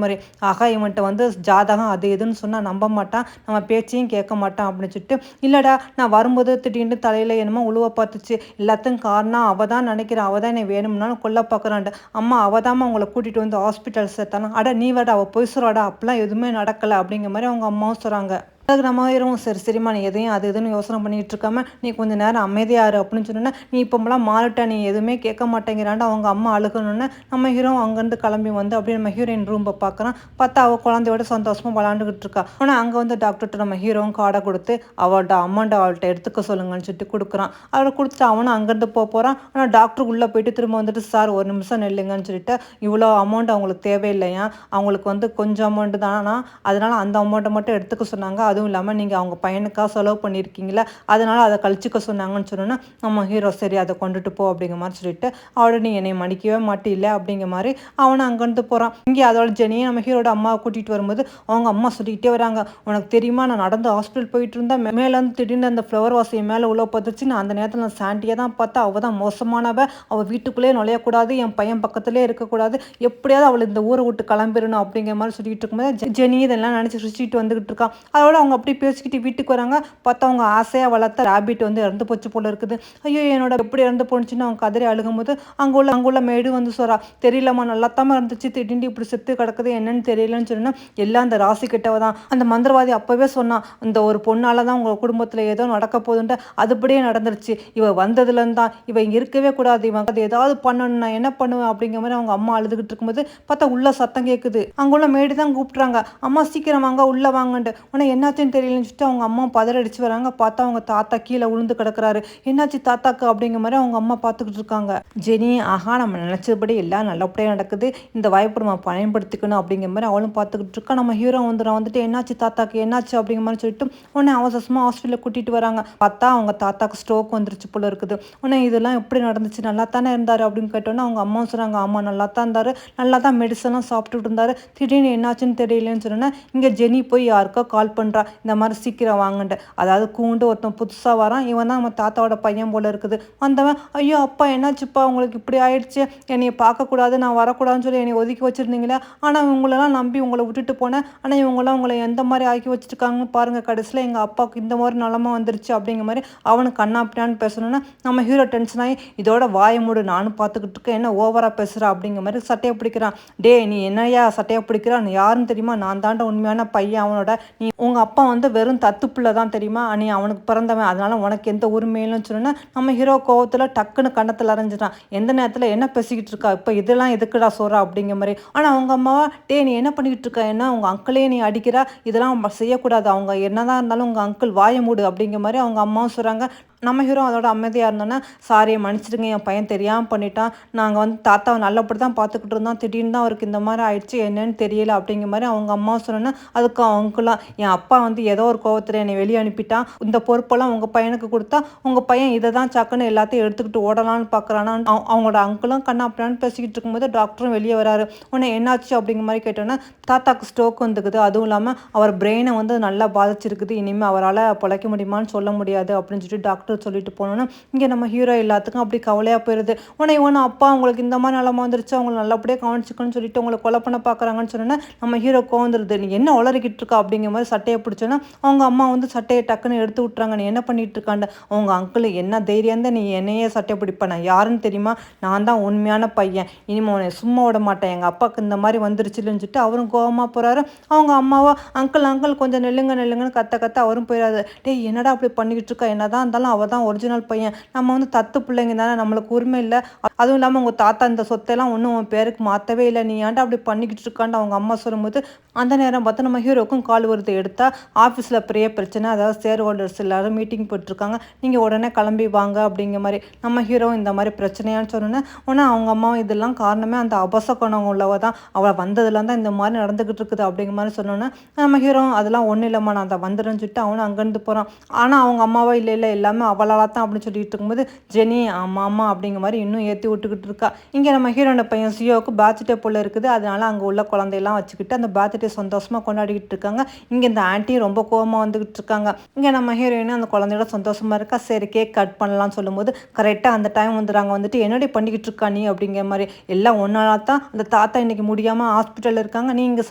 மாதிரி. ஆகா இவன்கிட்ட வந்து ஜாதகம் அது எதுன்னு சொன்னால் நம்ப மாட்டான், நம்ம பேச்சையும் கேட்க மாட்டான் அப்படின்னு சொல்லிட்டு, இல்லைடா நான் வரும்போது திடீர்னு தலையில் என்னமோ உழுவ பார்த்துச்சு, எல்லாத்துக்கும் காரணம் அவள் தான் நினைக்கிறேன், அவள் தான் என்னை வேணும்னாலும் கொல்ல பார்க்குறான்ட்டு, அம்மா அவள் தாம்மா உங்களை கூட்டிகிட்டு வந்து ஹாஸ்பிட்டல் சேர்த்தாலும், அட நீ வாடா அவள் பொய் சொல்கிறாடா, அப்பெல்லாம் எதுவுமே நடக்கலை அப்படிங்கிற மாதிரி அவங்க அம்மாவும் சொல்கிறாங்க. அதுக்கு நம்ம ஆயிரும் சரிம்மா நீ எதையும் அது எதுன்னு யோசனை பண்ணிகிட்டு இருக்காம நீ கொஞ்சம் நேரம் அமைதியாரு அப்படின்னு சொன்னோன்னா, நீ இப்போலாம் மாறிட்ட, நீ எதுவுமே கேட்க மாட்டேங்கிறான்ட்டு அவங்க அம்மா அழுகணுன்னு நம்ம ஹீரோ அங்கேருந்து கிளம்பி வந்து அப்படியே நம்ம ஹீரோயின் ரூம்பை பார்க்குறான். பார்த்தா அவள் குழந்தையோட சந்தோஷமாக விளாண்டுக்கிட்டு இருக்கா. ஆனால் அங்கே வந்து டாக்டர்கிட்ட நம்ம ஹீரோவும் கார்டை கொடுத்து அவள்கிட்ட அமௌண்ட் அவள்கிட்ட எடுத்துக்க சொல்லுங்கன்னு சொல்லிட்டு கொடுக்குறான். அவளை கொடுத்துட்டு அவனும் அங்கேருந்து போகிறான். ஆனால் டாக்டர் உள்ளே போயிட்டு திரும்ப வந்துட்டு, சார் ஒரு நிமிஷம் நெல்லுங்கன்னு சொல்லிட்டு, இவ்வளோ அமௌண்ட் அவங்களுக்கு தேவையில்லையா, அவங்களுக்கு வந்து கொஞ்சம் அமௌண்ட்டு தானா, அதனால் அந்த அமௌண்ட்டை மட்டும் எடுத்துக்க சொன்னாங்க, அதுவும் இல்லாமல் நீங்கள் அவங்க பையனுக்காக செலவு பண்ணியிருக்கீங்களா, அதனால் அதை கழிச்சிக்க சொன்னாங்கன்னு சொன்னோன்னா நம்ம ஹீரோ சரி அதை கொண்டுட்டு போ அப்படிங்கிற மாதிரி சொல்லிட்டு அவளை நீ என்னை மன்னிக்கவே மாட்டில்ல அப்படிங்கிற மாதிரி அவனை அங்கேருந்து போகிறான். இங்கே அதோட ஜெனியை நம்ம ஹீரோட அம்மாவை கூட்டிகிட்டு வரும்போது அவங்க அம்மா சொல்லிக்கிட்டே வராங்க, உனக்கு தெரியுமா நான் நடந்து ஹாஸ்பிட்டல் போயிட்டு இருந்தேன், மேலேருந்து திடீர்னு அந்த ஃப்ளவர் வாசை மேலே உள்ள பார்த்துச்சு, நான் அந்த நேரத்தில் நான் சாண்டியை தான் பார்த்தா, அவள் தான் மோசமானவ, அவள் வீட்டுக்குள்ளேயே நுழையக்கூடாது, என் பையன் பக்கத்துலேயே இருக்கக்கூடாது, எப்படியாவது அவள் இந்த ஊரை விட்டு கிளம்பிடணும் அப்படிங்கிற மாதிரி சொல்லிட்டு இருக்கும்போது ஜெனி இதெல்லாம் நினச்சி சுற்றிட்டு வந்துக்கிட்டு இருக்கான். அதோட அவங்க அப்படி பேசிக்கிட்டு வீட்டுக்கு வராங்க. பார்த்தா அவங்க ஆசையாக வளர்த்த ரேபிட் வந்து இறந்து போச்சு போல இருக்குது. ஐயோ என்னோட எப்படி இறந்து போணுச்சுன்னு அவங்க கதறி அழுகும்போது அங்குள்ள மேடு வந்து சொல்கிறா, தெரியலம்மா நல்லாத்தாமல் இருந்துச்சு, திடீர்னு இப்படி செத்து கிடக்குது என்னன்னு தெரியலன்னு சொன்னா, எல்லாம் அந்த ராசி கிட்டவ தான், அந்த மந்திரவாதி அப்போவே சொன்னான், இந்த ஒரு பொண்ணால் தான் உங்கள் குடும்பத்தில் ஏதோ நடக்க போகுதுன்ட்டு, அதுபடியே நடந்துருச்சு, இவ வந்ததுலேருந்து தான் இவ இங்கே இருக்கவே கூடாது, இவன் அது ஏதாவது பண்ணணும், நான் என்ன பண்ணுவேன் அப்படிங்கிற மாதிரி அவங்க அம்மா அழுதுகிட்டு இருக்கும்போது பார்த்தா உள்ள சத்தம் கேட்குது. அங்குள்ள மேடு தான் கூப்பிட்றாங்க, அம்மா சீக்கிரம் வாங்க உள்ளே வாங்கன்ட்டு. உனக்கு என்னாச்சுன்னு தெரியலன்னு சொல்லிட்டு அவங்க அம்மா பதறடிச்சு வராங்க. பார்த்தா அவங்க தாத்தா கீழே விழுந்து கிடக்குறாரு. என்னாச்சு தாத்தாக்கு அப்படிங்கிற மாதிரி அவங்க அம்மா பார்த்துக்கிட்டு இருக்காங்க. ஜெனி ஆஹா நம்ம நினச்சபடி எல்லாம் நல்லபடியாக நடக்குது, இந்த வாய்ப்பு நம்ம பயன்படுத்திக்கணும் அப்படிங்கிற மாதிரி அவளும் பார்த்துக்கிட்டு இருக்கா. நம்ம ஹீரோ வந்துட்டு என்னாச்சு தாத்தாக்கு என்னாச்சு அப்படிங்கிற மாதிரி சொல்லிட்டு உடனே அவசரமாக ஹாஸ்பிட்டலில் கூட்டிகிட்டு வராங்க. பார்த்தா அவங்க தாத்தாக்கு ஸ்ட்ரோக் வந்துருச்சு போல இருக்குது. உடனே இதெல்லாம் எப்படி நடந்துச்சு, நல்லா தானே இருந்தார் அப்படின்னு கேட்டோன்னா அவங்க அம்மாவும் சொல்கிறாங்க, ஆமாம் நல்லா தான் இருந்தார், நல்லா தான் மெடிசன்லாம் சாப்பிட்டுட்டு இருந்தார், திடீர்னு என்னாச்சுன்னு தெரியலன்னு சொன்னோன்னா இங்கே ஜெனி போய் யாருக்கோ கால் பண்ணுறா, பண்ணுறா, இந்த மாதிரி சீக்கிரம் வாங்கன்ட்டு. அதாவது கூண்டு ஒருத்தன் புதுசாக வரான், இவன் தான் நம்ம தாத்தாவோட பையன் போல இருக்குது. வந்தவன், ஐயோ அப்பா என்னாச்சுப்பா உங்களுக்கு இப்படி ஆயிடுச்சு, என்னைய பார்க்கக்கூடாது, நான் வரக்கூடாதுன்னு சொல்லி என்னை ஒதுக்கி வச்சுருந்தீங்களே, ஆனால் இவங்களெல்லாம் நம்பி உங்களை விட்டுட்டு போனேன், ஆனால் இவங்களாம் உங்களை எந்த மாதிரி ஆக்கி வச்சுருக்காங்கன்னு பாருங்கள், கடைசியில் எங்கள் அப்பாவுக்கு இந்த மாதிரி நிலமை வந்துருச்சு அப்படிங்கிற மாதிரி அவனுக்கு கண்ணா அப்படியான்னு பேசணுன்னா நம்ம ஹீரோ டென்ஷன் ஆகி, இதோட வாய மூடு, நானும் பார்த்துக்கிட்டு இருக்கேன், என்ன ஓவராக பேசுகிறா அப்படிங்கிற மாதிரி சட்டையை பிடிக்கிறான். டே நீ என்னையா சட்டையை பிடிக்கிறான், யாருன்னு தெரியுமா, நான் தாண்ட உண்மையான பையன் அவனோட, நீ உங்கள் அப்பா வந்து வெறும் தத்து பிள்ளை தான் தெரியுமா, நீ அவனுக்கு பிறந்தவன், அதனால உனக்கு எந்த உரிமையிலும் சொன்னா நம்ம ஹீரோ கோவத்தில் டக்குன்னு கண்ணத்தில் அரைஞ்சிட்டான். எந்த நேரத்தில் என்ன பேசிக்கிட்டு இருக்கா, இப்போ இதெல்லாம் எதுக்குடா சொல்கிறா அப்படிங்கிற மாதிரி. ஆனால் அவங்க அம்மாவா, டே நீ என்ன பண்ணிக்கிட்டு இருக்கா, என்ன உங்கள் அங்கிளே நீ அடிக்கிறா, இதெல்லாம் செய்யக்கூடாது, அவங்க என்னதான் இருந்தாலும் உங்கள் அங்கிள் வாய மூடு அப்படிங்கிற மாதிரி அவங்க அம்மாவும் சொல்கிறாங்க. நம்ம ஹீரோ அதோட அமைதியாக இருந்தோன்னா, சாரியை மன்னிச்சிடுங்க, என் பையன் தெரியாமல் பண்ணிட்டான், நாங்கள் வந்து தாத்தாவை நல்லபடி தான் பார்த்துக்கிட்டு இருந்தோம், திடீர்னு தான் அவருக்கு இந்த மாதிரி ஆயிடுச்சு, என்னன்னு தெரியல அப்படிங்கிற மாதிரி அவங்க அம்மாவும் சொன்னோன்னா, அதுக்கு அவங்களாம், என் அப்பா வந்து ஏதோ ஒரு கோவத்தில் என்னை வெளியே அனுப்பிட்டான், இந்த பொறுப்பெல்லாம் உங்கள் பையனுக்கு கொடுத்தா உங்கள் பையன் இதை தான் சக்குன்னு எல்லாத்தையும் எடுத்துக்கிட்டு ஓடலான்னு பார்க்குறானா. அவங்களோட அங்கிளும் கண்ணா அப்படின்னு பேசிக்கிட்டு இருக்கும்போது டாக்டரும் வெளியே வராரு. உடனே என்னாச்சு அப்படிங்கிற மாதிரி கேட்டோன்னா, தாத்தாக்கு ஸ்ட்ரோக் வந்துக்குது, அதுவும் இல்லாமல் அவர் பிரெயினை வந்து நல்லா பாதிச்சிருக்குது, இனிமேல் அவரால் பிழைக்க முடியுமான்னு சொல்ல முடியாது அப்படின்னு சொல்லிட்டு டாக்டர் சொல்லிட்டு போனோன்னா, இங்கே நம்ம ஹீரோ எல்லாத்துக்கும் அப்படி கவலையாக போயிடுது. உடனே இவனு அப்பா உங்களுக்கு இந்த மாதிரி நிலமா வந்துருச்சு, அவங்களை நல்லபடியாக கவனிச்சுக்கணும்னு சொல்லிட்டு உங்களை கொலை பண்ண பார்க்குறாங்கன்னு சொன்னோன்னா நம்ம ஹீரோ கோந்துருது. நீ என்ன உளறிக்கிட்டு இருக்கா அப்படிங்கிற மாதிரி சட்டையை பிடிச்சோன்னா அவங்க அம்மா வந்து சட்டையை டக்குன்னு எடுத்து விட்றாங்க. நீ என்ன பண்ணிட்டு இருக்காண்ட. அவங்க அங்கிள், என்ன தைரியம் தான் நீ என்னையே சட்டையை பிடிப்பேன், நான் யாருன்னு தெரியுமா, நான் தான் உண்மையான பையன், இனிமே உன்னை சும்மா விட மாட்டேன், எங்கள் அப்பாவுக்கு இந்த மாதிரி வந்துருச்சுன்னு சொல்லிட்டு அவரும் கோவமாக போகிறாரு. அவங்க அம்மாவா, அங்கிள் அங்கிள் கொஞ்சம் நெல்லுங்கன்னு கத்த அவரும் போயிடாது. டே என்னடா அப்படி பண்ணிக்கிட்டு இருக்கா, என்னதான் இருந்தாலும் அவள் தான் ஒரிஜினல் பையன், நம்ம வந்து தத்து பிள்ளைங்க தானே, நம்மளுக்கு உரிமை இல்லை, அதுவும் இல்லாமல் உங்கள் தாத்தா இந்த சொத்தையெல்லாம் ஒன்றும் உன் பேருக்கு மாற்றவே இல்லை, நீ ஏன்டா அப்படி பண்ணிக்கிட்டு இருக்கான்னு அவங்க அம்மா சொல்லும்போது அந்த நேரம் பார்த்து நம்ம ஹீரோக்கும் கால் வருது. எடுத்தால் ஆஃபீஸில் பெரிய பிரச்சனை, அதாவது ஷேர் ஹோல்டர்ஸ் எல்லோரும் மீட்டிங் போட்டிருக்காங்க, நீங்கள் உடனே கிளம்பி வாங்க அப்படிங்கிற மாதிரி. நம்ம ஹீரோ இந்த மாதிரி பிரச்சனையான்னு சொன்னோன்னே உடனே அவங்க அம்மா, இதெல்லாம் காரணமே அந்த அபசகுணம் உள்ளவ தான், அவளை வந்ததுலாம் தான் இந்த மாதிரி நடந்துக்கிட்டு இருக்குது அப்படிங்கிற மாதிரி சொன்னோன்னே நம்ம ஹீரோ, அதெல்லாம் ஒன்றும் இல்லைம்மா, நான் அதை வந்துடுன்னு சொல்லிட்டு அவனும் அங்கேருந்து போகிறான். ஆனால் அவங்க அம்மாவா, இல்லை இல்லை எல்லாமே அவளால் தான் அப்படின்னு சொல்லிட்டு இருக்கும்போது ஜெனி ஆமாம் அப்படிங்கிற மாதிரி இன்னும் ஏற்றி விட்டுக்கிட்டு இருக்கா. இங்கே நம்ம ஹீரோட பையன் சியோவுக்கு பர்த்டே போல் இருக்குது, அதனால அங்கே உள்ள குழந்தையெல்லாம் வச்சுக்கிட்டு அந்த பர்த்டே சந்தோஷமாக கொண்டாடிக்கிட்டு இருக்காங்க. இங்கே இந்த ஆண்டி ரொம்ப கோவமாக வந்துக்கிட்டு இருக்காங்க. இங்கே நம்ம ஹீரோயினும் அந்த குழந்தையோட சந்தோஷமாக இருக்கா. சரி கேக் கட் பண்ணலாம்னு சொல்லும்போது கரெக்டாக அந்த டைம் வந்துடுறாங்க. வந்துட்டு என்னடி பண்ணிக்கிட்டு இருக்கா நீ அப்படிங்கிற மாதிரி. எல்லாம் ஒன்றால தான் அந்த தாத்தா இன்னைக்கு முடியாமல் ஹாஸ்பிட்டலில் இருக்காங்க, நீ இங்கே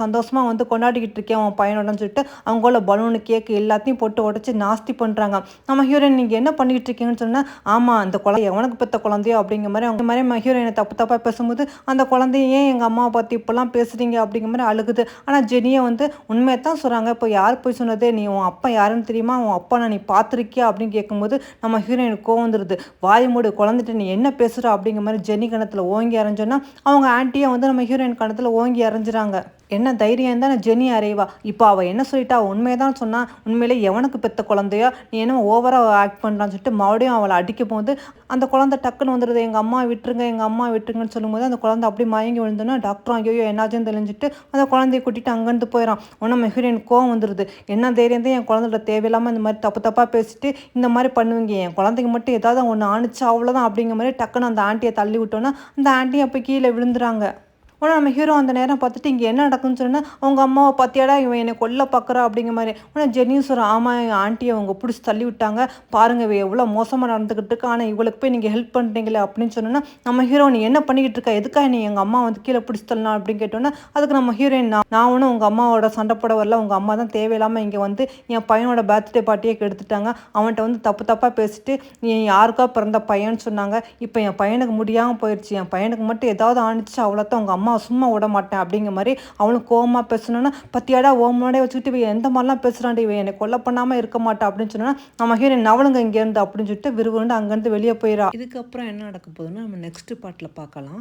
சந்தோஷமாக வந்து கொண்டாடிக்கிட்டு இருக்கேன் உன் பையனோடன்னு சொல்லிட்டு அவங்கள பலூனு கேக்கு எல்லாத்தையும் போட்டு உடச்சி நாஸ்தி பண்ணுறாங்க. நம்ம ஹீரோயின் நீங்கள் என்ன பண்ணிக்கிட்டு இருக்கீங்கன்னு சொன்னால், ஆமாம் அந்த குழந்தை எவனுக்கு பெற்ற குழந்தையோ அப்படிங்கிற மாதிரி அவங்க மாதிரி ஹீரோயினை தப்பாக பேசும்போது அந்த குழந்தைய ஏன் எங்கள் அம்மாவை பற்றி இப்போல்லாம் பேசுகிறீங்க அப்படிங்கிற மாதிரி அழுகுது. ஆனால் ஜெனியை வந்து உண்மையை தான் சொல்கிறாங்க, இப்போ யார் போய் சொன்னது, நீ உன் அப்பா யாருன்னு தெரியுமா, உன் அப்பா நான் நீ பார்த்துருக்கியா அப்படின்னு கேட்கும்போது நம்ம ஹீரோயினுக்கு கோவம் வந்துடுது. வாய் மூடு குழந்தைட்டு நீ என்ன பேசுகிற அப்படிங்கிற மாதிரி ஜெனி கணத்தில் ஓங்கி அரைஞ்சோன்னா அவங்க ஆண்டியை வந்து நம்ம ஹீரோயின் கணத்தில் ஓங்கி அரைஞ்சிறாங்க. என்ன தைரியம் தான் ஜெனி அறைவா, இப்போ அவள் என்ன சொல்லிட்டா, உண்மையை தான் சொன்னால், உண்மையிலே எவனுக்கு பெற்ற குழந்தையோ நீ என்ன ஓவராக ஆக்ட் பண்ணுறான்னு சொல்லிட்டு மறுபடியும் அவளை அடிக்கும் போது அந்த குழந்தை டக்குன்னு வந்துடுது. எங்கள் அம்மா விட்டுருங்க எங்கள் அம்மா விட்டுருங்கன்னு சொல்லும்போது அந்த குழந்தை அப்படி மயங்கி விழுந்தோன்னா டாக்டரும் ஐயோ என்னாச்சுன்னு தெரிஞ்சுட்டு அந்த குழந்தைய கூட்டிகிட்டு அங்கேருந்து போயிடான். உடனே மெஹீரோயின் கோவம் வந்துடுது. என்ன தைரியம் தான் என் குழந்தையோட தேவையில்லாமல் இந்த மாதிரி தப்பாக பேசிட்டு இந்த மாதிரி பண்ணுவீங்க, என் குழந்தைக்கு மட்டும் ஏதாவது ஒன்று ஆணிச்சா அவ்வளோதான் அப்படிங்கிற மாதிரி டக்குன்னு அந்த ஆண்டியை தள்ளி விட்டோன்னா அந்த ஆண்டியை அப்போ கீழே விழுந்துறாங்க. உடனே நம்ம ஹீரோ அந்த நேரம் பார்த்துட்டு இங்கே என்ன நடக்குன்னு சொன்னால், அவங்க அம்மாவை பார்த்தியாடா இவன் என்னை கொல்ல பார்க்குறா அப்படிங்கிற மாதிரி. உடனே ஜெனியும் சொல்கிறான், ஆமாம் என் ஆண்டியை அவங்க பிடிச்சி தள்ளி விட்டாங்க, பாருங்கள் இவ எவ்வளோ மோசமாக நடந்துக்கிட்டு இருக்கா, ஆனால் இவளுக்கு போய் நீங்கள் ஹெல்ப் பண்ணுறீங்களே அப்படின்னு சொன்னோன்னா நம்ம ஹீரோ நீ என்ன பண்ணிக்கிட்டு இருக்கா, எதுக்காக நீ எங்கள் அம்மா வந்து கீழே பிடிச்சி தள்ளலாம் அப்படின்னு கேட்டோன்னா அதுக்கு நம்ம ஹீரோயின், நான் ஒன்றும் உங்கள் அம்மாவோட சண்டை போட வரல, உங்கள் அம்மா தான் தேவையில்லாமல் இங்கே வந்து என் பையனோட பர்த்டே பார்ட்டியே கெடுத்துட்டாங்க, அவன்கிட்ட வந்து தப்பாக பேசிட்டு நீ யாருக்கா பிறந்த பையன்னு சொன்னாங்க, இப்போ என் பையனுக்கு முடியாமல் போயிடுச்சு, என் பையனுக்கு மட்டும் ஏதாவது ஆணிச்சு அவ்வளோத்தான் உங்கள் அம்மா சும்மா விட மாட்டேன் அப்படிங்கிற மாதிரி அவனும் கோவமாக பேசணுன்னா, பத்தியாடா ஓமனோடய வச்சுக்கிட்டு இவன் எந்த மாதிரிலாம் பேசுகிறான்டி, இவன் என்னை கொல்ல பண்ணாமல் இருக்க மாட்டான் அப்படின்னு சொன்னா நம்ம ஹீரோயின் நவளுங்க இங்கேருந்து அப்படின்னு சொல்லிட்டு விறுவிறுண்டு அங்கேருந்து வெளியே போயிடா. இதுக்கப்புறம் என்ன நடக்க போகுதுன்னா நம்ம நெக்ஸ்ட் பார்ட்டில் பார்க்கலாம்.